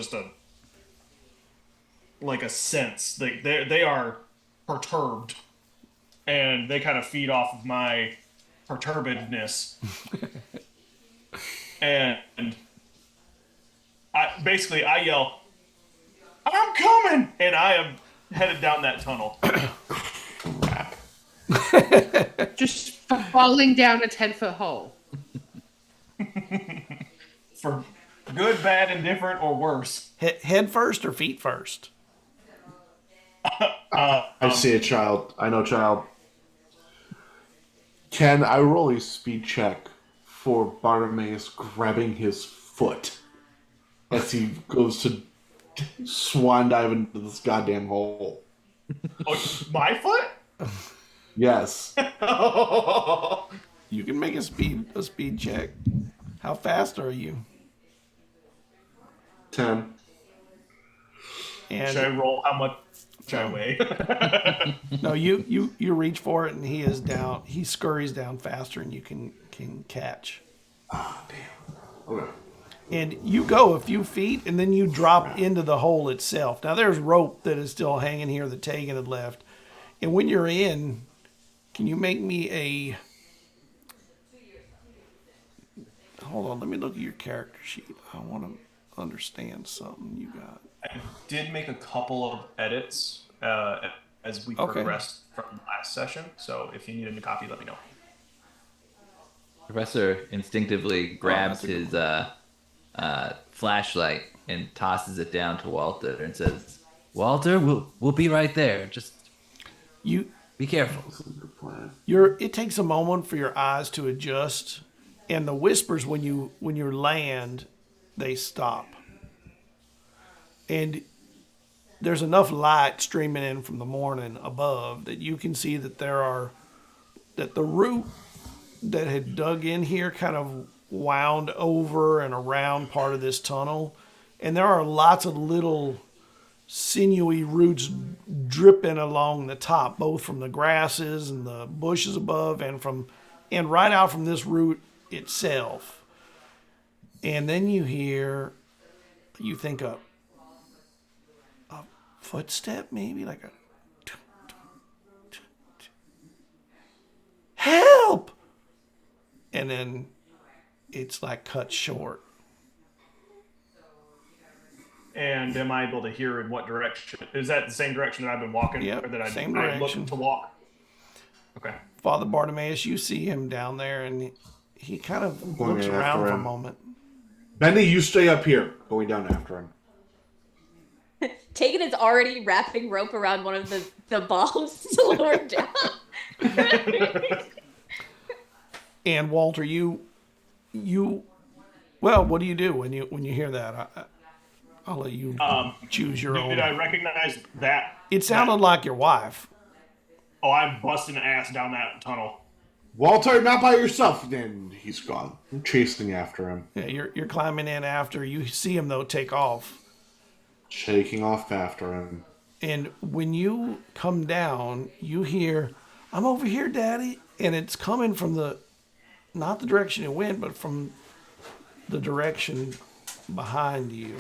S7: sense. They are perturbed, and they kind of feed off of my perturbedness. And I yell, "I'm coming!" And I am headed down that tunnel.
S5: Just falling down a 10-foot hole.
S7: For good, bad, indifferent, or worse.
S2: Head first or feet first?
S6: I see a child. I know child. Can I roll a speed check for Bartimaeus grabbing his foot as he goes to swan dive into this goddamn hole?
S7: Oh, my foot?
S6: Yes.
S2: You can make a speed check. How fast are you?
S6: 10.
S2: And
S7: Should I roll how much I weigh?
S2: no, you reach for it and he is down. He scurries down faster and you can catch.
S6: Ah, damn. Okay.
S2: And you go a few feet and then you drop into the hole itself. Now there's rope that is still hanging here that Tegan had left. And when you're in, can you make me a... Hold on, let me look at your character sheet. I want to understand something you got.
S7: I did make a couple of edits as we
S2: Okay.
S7: progressed from last session. So if you need a new copy, let me know.
S4: Professor instinctively grabs
S2: that's a
S4: his flashlight and tosses it down to Walter and says, "Walter, we'll be right there. Just
S2: You
S4: be careful."
S2: It takes a moment for your eyes to adjust, and the whispers when you land, they stop. And there's enough light streaming in from the morning above that you can see that that the root that had dug in here kind of wound over and around part of this tunnel, and there are lots of little sinewy roots dripping along the top, both from the grasses and the bushes above and right out from this root itself. And then you think a footstep, maybe like a help, and then it's like cut short.
S7: And am I able to hear in what direction? Is that the same direction that I've been walking?
S2: Yep,
S7: Or that
S2: same
S7: I
S2: direction.
S7: looked to walk? Okay.
S2: Father Bartimaeus, you see him down there, and he kind of
S6: Going
S2: looks
S6: in
S2: around
S6: after
S2: for a
S6: him.
S2: moment.
S6: Benny, you stay up here. Going down after him.
S3: Tegan is already wrapping rope around one of the bombs to lower him down.
S2: And Walter, well, what do you do when you hear that? I'll let you choose your own.
S7: Did I recognize that?
S2: It sounded like your wife.
S7: Oh, I'm busting ass down that tunnel.
S6: Walter, not by yourself. Then he's gone. I'm chasing after him.
S2: Yeah, you're climbing in after you see him though take off.
S6: Shaking off after him.
S2: And when you come down, you hear, "I'm over here, Daddy," and it's coming from not the direction it went, but from the direction behind you.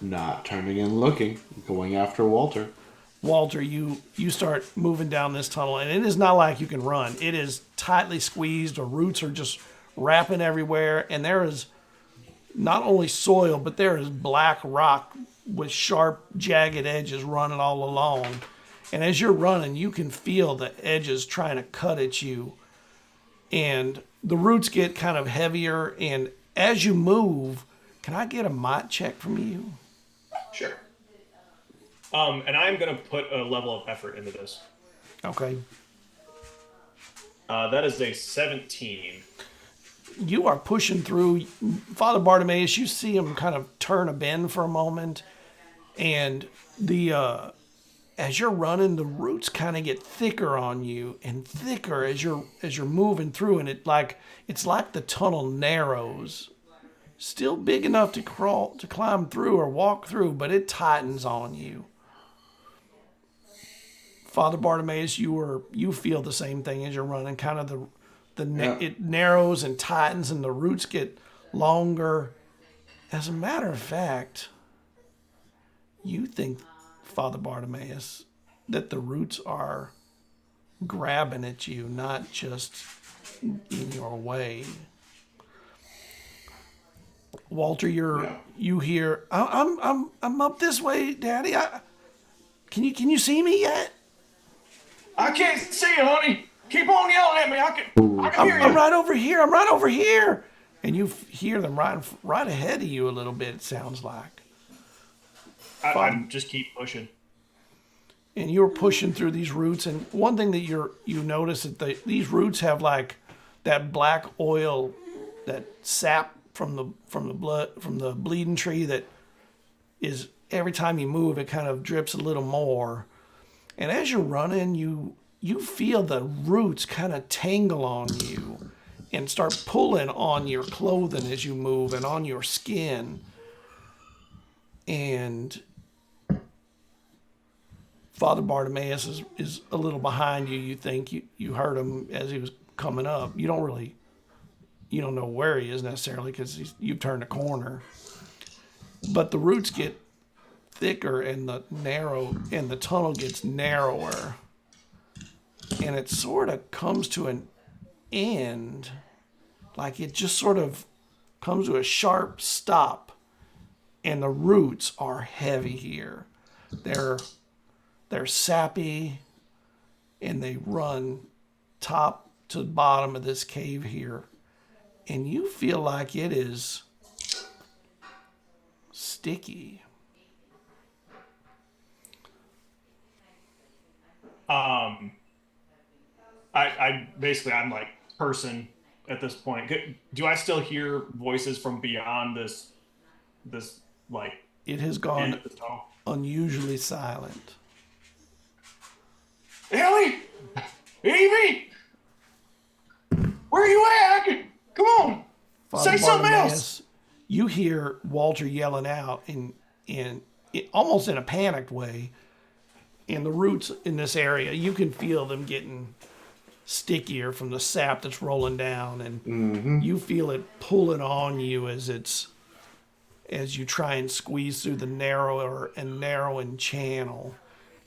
S6: Not turning and looking. Going after Walter.
S2: Walter, you start moving down this tunnel, and it is not like you can run. It is tightly squeezed. The roots are just wrapping everywhere, and there is not only soil, but there is black rock with sharp, jagged edges running all along. And as you're running, you can feel the edges trying to cut at you. And the roots get kind of heavier. And as you move, can I get a might check from you?
S7: Sure. And I'm going to put a level of effort into this.
S2: Okay.
S7: That is a 17.
S2: You are pushing through. Father Bartimaeus, you see him kind of turn a bend for a moment. And as you're running, the roots kind of get thicker on you and thicker as you're moving through, and it's like the tunnel narrows, still big enough to climb through or walk through, but it tightens on you. Father Bartimaeus, you feel the same thing as you're running. Kind of it narrows and tightens, and the roots get longer. As a matter of fact, you think, Father Bartimaeus, that the roots are grabbing at you, not just in your way. Walter, you hear, I'm up this way, Daddy. Can you see me yet?
S7: I can't see you, honey. Keep on yelling at me. I can hear you.
S2: I'm right over here. I'm right over here. And you hear them right ahead of you a little bit, it sounds like.
S7: I just keep pushing.
S2: And you're pushing through these roots. And one thing that you notice that these roots have like that black oil, that sap from the bleeding tree that is, every time you move, it kind of drips a little more. And as you're running, you feel the roots kind of tangle on you and start pulling on your clothing as you move and on your skin. And Father Bartimaeus is a little behind you. You think you heard him as he was coming up. You don't know where he is necessarily because you've turned a corner. But the roots get thicker and the tunnel gets narrower. And it sort of comes to an end. Like it just sort of comes to a sharp stop. And the roots are heavy here. They're sappy, and they run top to bottom of this cave here. And you feel like it is sticky.
S7: I'm like person at this point. Do I still hear voices from beyond this like?
S2: It has gone unusually silent.
S7: Ellie, Evie, where are you at? Come on, say something else.
S2: You hear Walter yelling out almost in a panicked way. And the roots in this area, you can feel them getting stickier from the sap that's rolling down, and you feel it pulling on you as you try and squeeze through the narrower and narrowing channel.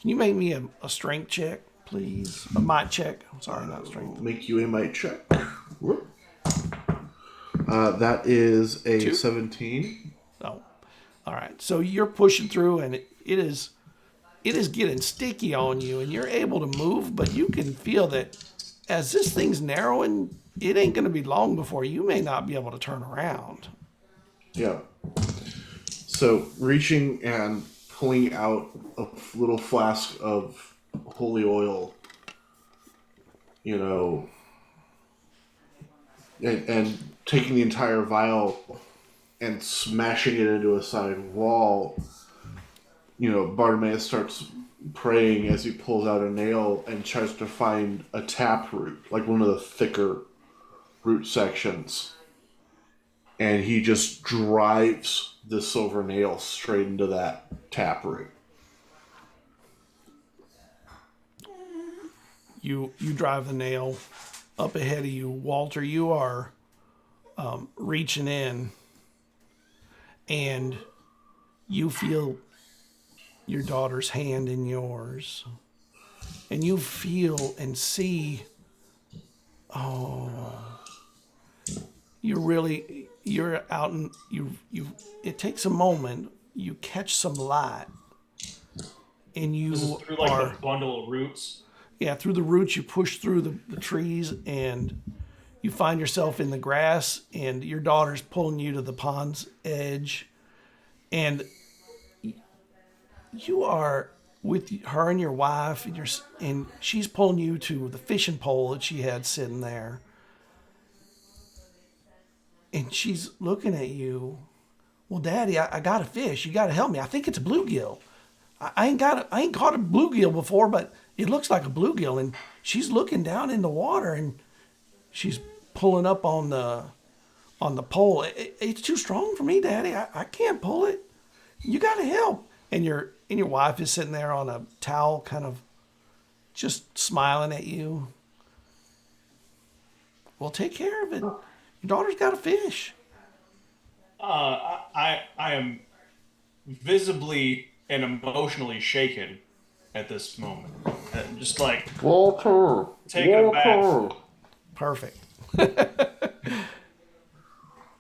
S2: Can you make me a strength check, please? A might check. I'm sorry, not strength.
S6: I'll make you a might check. That is a
S2: 2?
S6: 17.
S2: Oh, all right. So you're pushing through, and it is getting sticky on you, and you're able to move, but you can feel that as this thing's narrowing, it ain't going to be long before you may not be able to turn around.
S6: Yeah. So reaching and pulling out a little flask of holy oil, and taking the entire vial and smashing it into a side wall, Bartimaeus starts praying as he pulls out a nail and tries to find a tap root, like one of the thicker root sections. And he just drives the silver nail straight into that tap root.
S2: You drive the nail up ahead of you. Walter, you are reaching in, and you feel your daughter's hand in yours. And you feel and see, you you're out and it takes a moment. You catch some light, and you
S7: This is through like
S2: are
S7: the bundle of roots.
S2: through the roots. You push through the trees, and you find yourself in the grass, and your daughter's pulling you to the pond's edge, and you are with her and your wife, and she's pulling you to the fishing pole that she had sitting there. And she's looking at you. Well, Daddy, I got a fish. You got to help me. I think it's a bluegill. I ain't caught a bluegill before, but it looks like a bluegill. And she's looking down in the water, and she's pulling up on the pole. It's too strong for me, Daddy. I can't pull it. You got to help. And your wife is sitting there on a towel, kind of just smiling at you. Well, take care of it. Your daughter's got a fish.
S7: I am visibly and emotionally shaken at this moment. Just like
S6: Walter.
S7: taken aback.
S2: Perfect.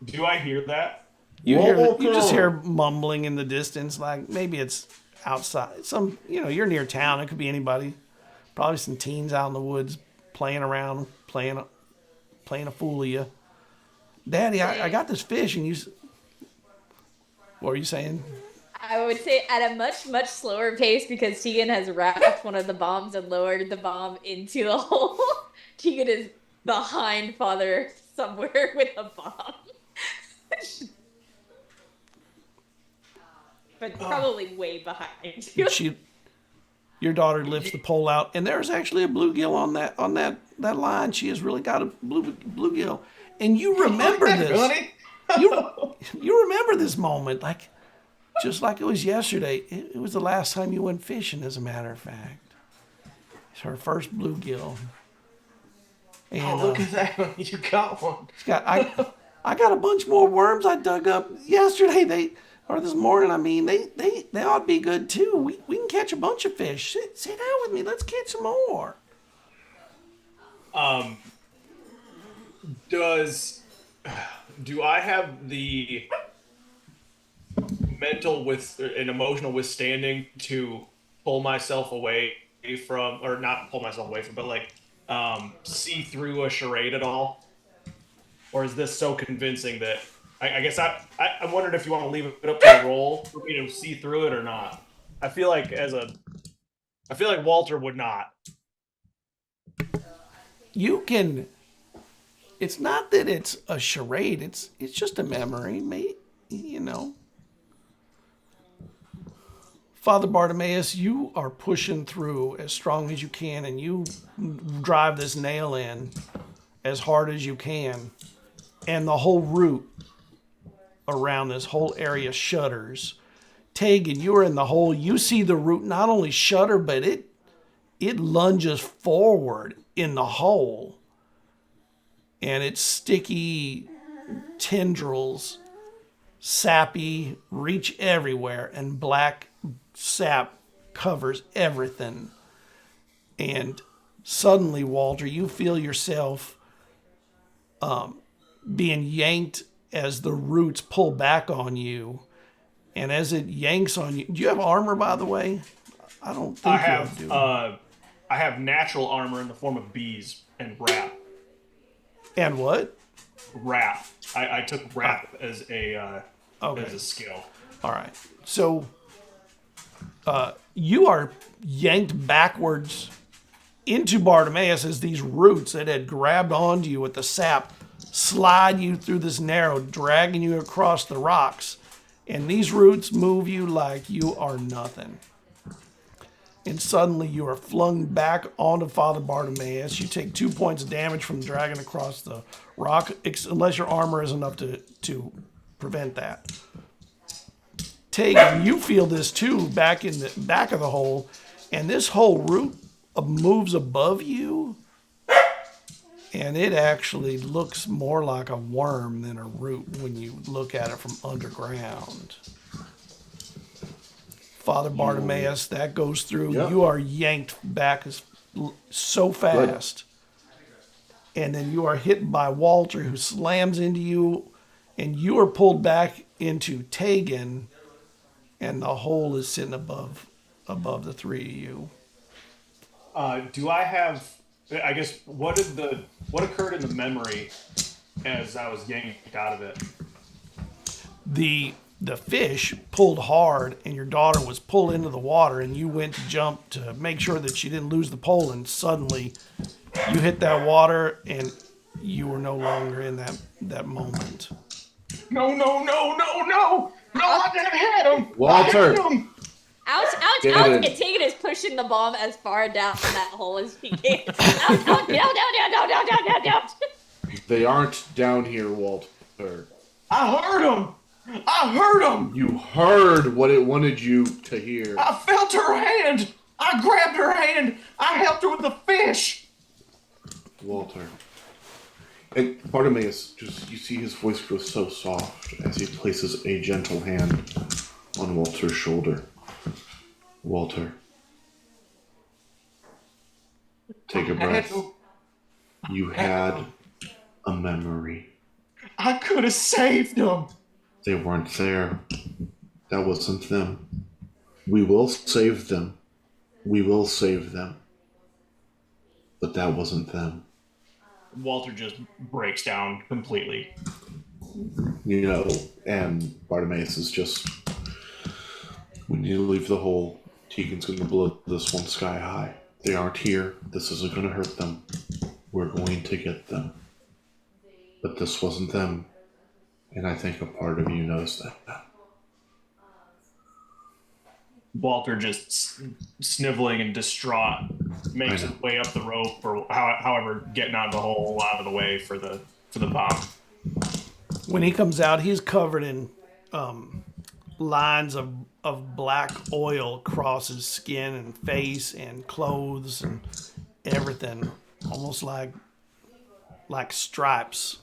S7: Do I hear that?
S2: You just hear mumbling in the distance, like maybe it's outside. You're near town. It could be anybody. Probably some teens out in the woods playing around, playing a fool of you. Daddy, I got this fish, and what were you saying?
S3: I would say at a much, much slower pace because Tegan has wrapped one of the bombs and lowered the bomb into the hole. Tegan is behind Father somewhere with a bomb. But probably way behind you.
S2: Your daughter lifts the pole out, and there's actually a bluegill on that line. She has really got a bluegill. And you remember this. You remember this moment, just like it was yesterday. It was the last time you went fishing, as a matter of fact. It's her first bluegill. And,
S7: Look at that! You got one.
S2: I got a bunch more worms I dug up yesterday. This morning. I mean, they ought to be good too. We can catch a bunch of fish. Sit down with me. Let's catch some more.
S7: Do I have the mental and emotional withstanding to pull myself away from, or not pull myself away from, but see through a charade at all? Or is this so convincing that I guess I wondered if you want to leave it up to the roll for me to see through it or not. I feel like Walter would not.
S2: You can. It's not that it's a charade. It's just a memory, mate. Father Bartimaeus, you are pushing through as strong as you can, and you drive this nail in as hard as you can, and the whole route around this whole area shudders. Tegan, you're in the hole. You see the root not only shudder, but it lunges forward in the hole. And its sticky tendrils, sappy, reach everywhere, and black sap covers everything. And suddenly, Walter, you feel yourself being yanked as the roots pull back on you. And as it yanks on you, do you have armor, by the way? I don't think you do.
S7: I have natural armor in the form of bees and wrap.
S2: And what?
S7: Wrap. I took wrap as a skill.
S2: All right. So you are yanked backwards into Bartimaeus as these roots that had grabbed onto you with the sap slide you through this narrow, dragging you across the rocks. And these roots move you like you are nothing. And suddenly you are flung back onto Father Bartimaeus. You take 2 points of damage from dragging across the rock, unless your armor is enough to prevent that. Tegan, you feel this too back in the back of the hole. And this whole root moves above you. And it actually looks more like a worm than a root when you look at it from underground. Father Bartimaeus, that goes through. Yep. You are yanked back so fast. And then you are hit by Walter, who slams into you and you are pulled back into Tegan, and the hole is sitting above the three of you.
S7: Do I have? I guess what occurred in the memory as I was yanked out of it?
S2: The fish pulled hard, and your daughter was pulled into the water, and you went to jump to make sure that she didn't lose the pole, and suddenly you hit that water, and you were no longer in that moment.
S7: No! I didn't hit him.
S6: Walter.
S7: I hit him.
S3: Ouch, ouch,
S6: Get
S3: ouch.
S6: in.
S3: And Tegan is pushing the bomb as far down that hole as she can. Ouch, ouch, down.
S6: They aren't down here, Walter.
S7: I heard him.
S6: You heard what it wanted you to hear.
S7: I felt her hand. I grabbed her hand. I helped her with the fish.
S6: Walter. And Bartimaeus, you see his voice grow so soft as he places a gentle hand on Walter's shoulder. Walter. Take a breath. You had a memory.
S7: I could have saved him.
S6: They weren't there. That wasn't them. We will save them. We will save them. But that wasn't them.
S7: Walter just breaks down completely.
S6: And Bartimaeus is just, when you leave the hole, Tegan's going to blow this one sky high. They aren't here. This isn't going to hurt them. We're going to get them. But this wasn't them. And I think a part of you knows that.
S7: Walter just sniveling and distraught makes his way up the rope, or however, getting out of the hole, out of the way for the bomb.
S2: When he comes out, he's covered in lines of black oil across his skin and face and clothes and everything, almost like stripes.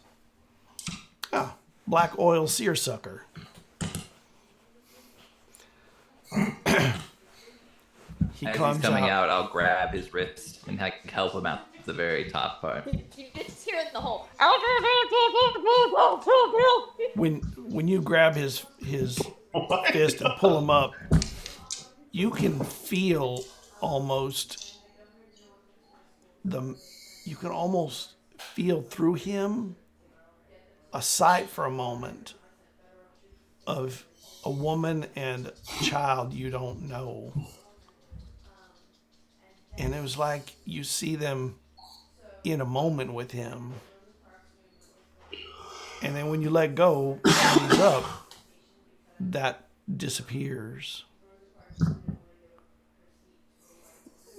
S2: Ah, black oil seersucker. He
S4: As
S2: comes
S4: he's coming out, I'll grab his wrist and help him out the very top part.
S3: You just hear it in the hole.
S2: When you grab his fist and pull him up, you can feel almost feel through him a sight for a moment of a woman and a child you don't know. And it was like you see them in a moment with him. And then when you let go, and he's up, that disappears.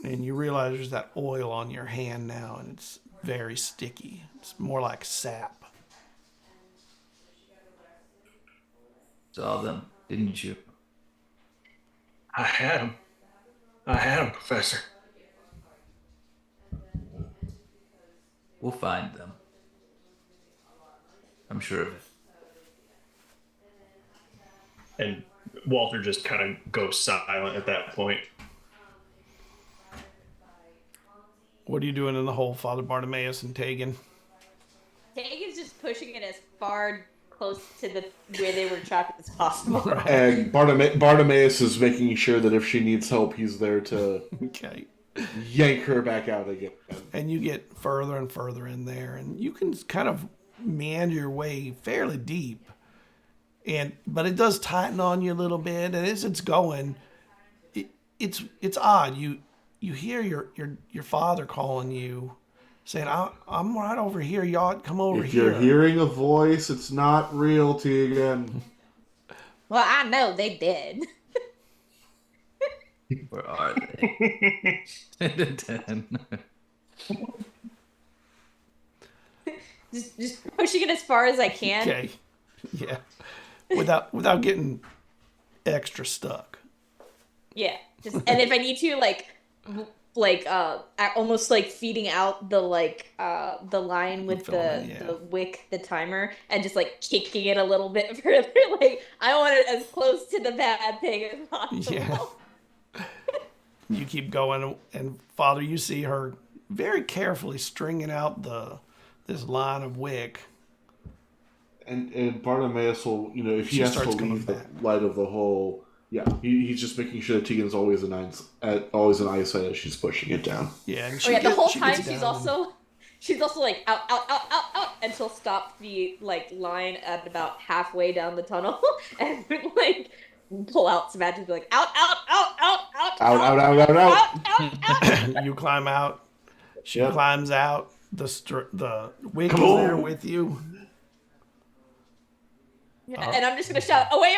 S2: And you realize there's that oil on your hand now, and it's very sticky. It's more like sap.
S4: Saw them, didn't you?
S7: I had him, Professor.
S4: We'll find them. I'm sure of it.
S7: And Walter just kind of goes silent at that point.
S2: What are you doing in the hole, Father Bartimaeus and Tegan?
S3: Tegan's just pushing it as far close to where they were trapped as possible.
S6: And Bartimaeus is making sure that if she needs help, he's there to
S2: Okay.
S6: yank her back out again.
S2: And you get further and further in there, and you can kind of meander your way fairly deep. But it does tighten on you a little bit, and as it's going, it's odd. You hear your father calling you, saying, "I'm right over here. Y'all come over
S6: If
S2: here."
S6: you're hearing a voice, it's not real, Tegan.
S3: Well, I know they did.
S4: Where are they? 10 to 10.
S3: Just pushing it as far as I can.
S2: Okay. Yeah. Without getting extra stuck.
S3: Yeah. And if I need to, almost like feeding out the line with the wick, the timer, and just like kicking it a little bit further. Like I want it as close to the bad thing as possible.
S2: Yeah. You keep going, and Father, you see her very carefully stringing out this line of wick.
S6: And Bartimaeus will, if he
S2: She
S6: has to
S2: starts coming
S6: leave the
S2: back.
S6: light of the hole, he's just making sure that Tegan's always in eyesight as she's pushing it down.
S2: Yeah, and
S3: Oh
S2: she
S3: yeah, the
S2: gets-
S3: whole
S2: she
S3: time
S2: gets
S3: she's
S2: down
S3: also like out, and she'll stop the like line at about halfway down the tunnel and like pull out some magic and be like out,
S6: Out.
S2: you climb out. She
S6: Yep.
S2: climbs out. The wig is
S6: Come on.
S2: there with you.
S3: and I'm just gonna shout away,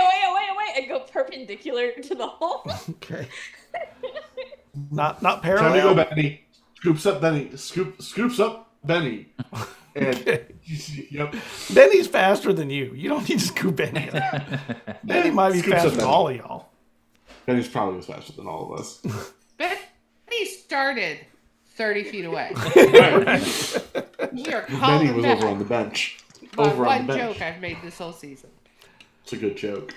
S3: and go perpendicular to the hole.
S2: Okay. Not
S6: Time to go,
S2: parallel.
S6: Benny. Scoops up Benny. Scoops up Benny. And
S2: Okay.
S6: yep.
S2: Benny's faster than you. You don't need to scoop Benny up. Benny might be
S6: Scoops up
S2: faster than
S6: Benny.
S2: all of y'all.
S6: Benny's probably faster than all of us.
S5: Benny started 30 feet away. We are
S6: Benny
S5: calling
S6: was
S5: back.
S6: over on the bench.
S5: My
S6: Over on
S5: one
S6: the bench.
S5: joke I've made this whole season.
S6: It's a good joke.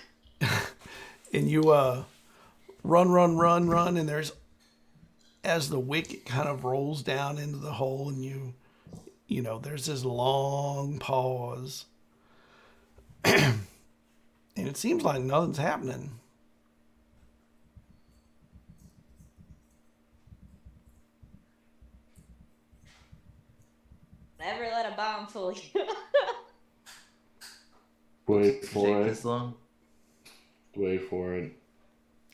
S2: And you run, and there's as the wicket kind of rolls down into the hole, and there's this long pause, and it seems like nothing's happening.
S3: Never let a bomb fool you.
S6: Wait
S4: Take
S6: for
S4: this
S6: it.
S4: long.
S6: Wait for it.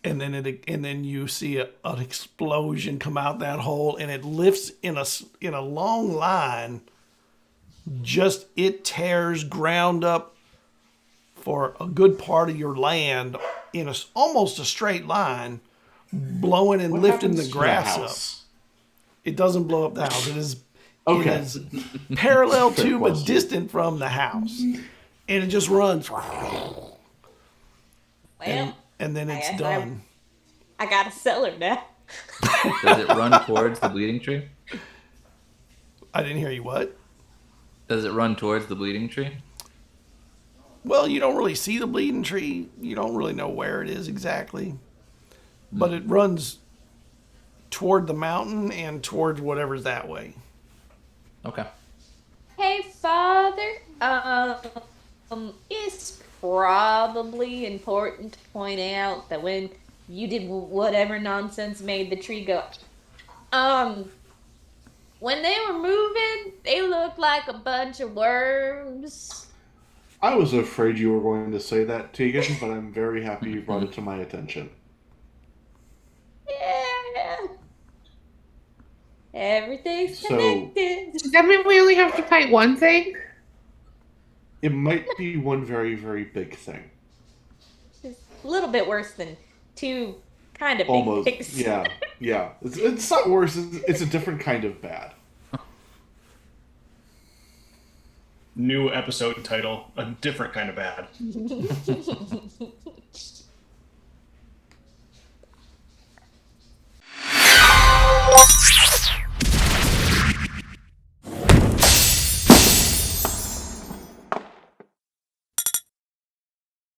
S2: And then you see an explosion come out that hole, and it lifts in a long line. Just it tears ground up for a good part of your land in almost a straight line, blowing and
S6: What
S2: lifting
S6: happens
S2: the
S6: to
S2: grass up.
S6: house?
S2: It doesn't blow up the house. It is
S6: Okay.
S2: It is parallel
S6: Fair
S2: to but
S6: question.
S2: distant from the house, and it just runs,
S3: Well,
S2: and then it's
S3: I guess
S2: done.
S3: I got a cellar now.
S4: Does it run towards the bleeding tree?
S2: I didn't hear you. What?
S4: Does it run towards the bleeding tree?
S2: Well, you don't really see the bleeding tree. You don't really know where it is exactly. But it runs toward the mountain and towards whatever's that way.
S4: Okay.
S3: Hey, Father. It's probably important to point out that when you did whatever nonsense made the tree go, when they were moving, they looked like a bunch of worms.
S6: I was afraid you were going to say that, Tegan, but I'm very happy you brought it to my attention.
S3: Yeah. Everything's
S6: So-
S3: connected.
S5: Does that mean we only have to fight one thing?
S6: It might be one very, very big thing.
S3: It's a little bit worse than two kind of big
S6: Almost.
S3: things.
S6: Yeah. It's not worse. It's a different kind of bad.
S7: New episode title: A Different Kind of Bad.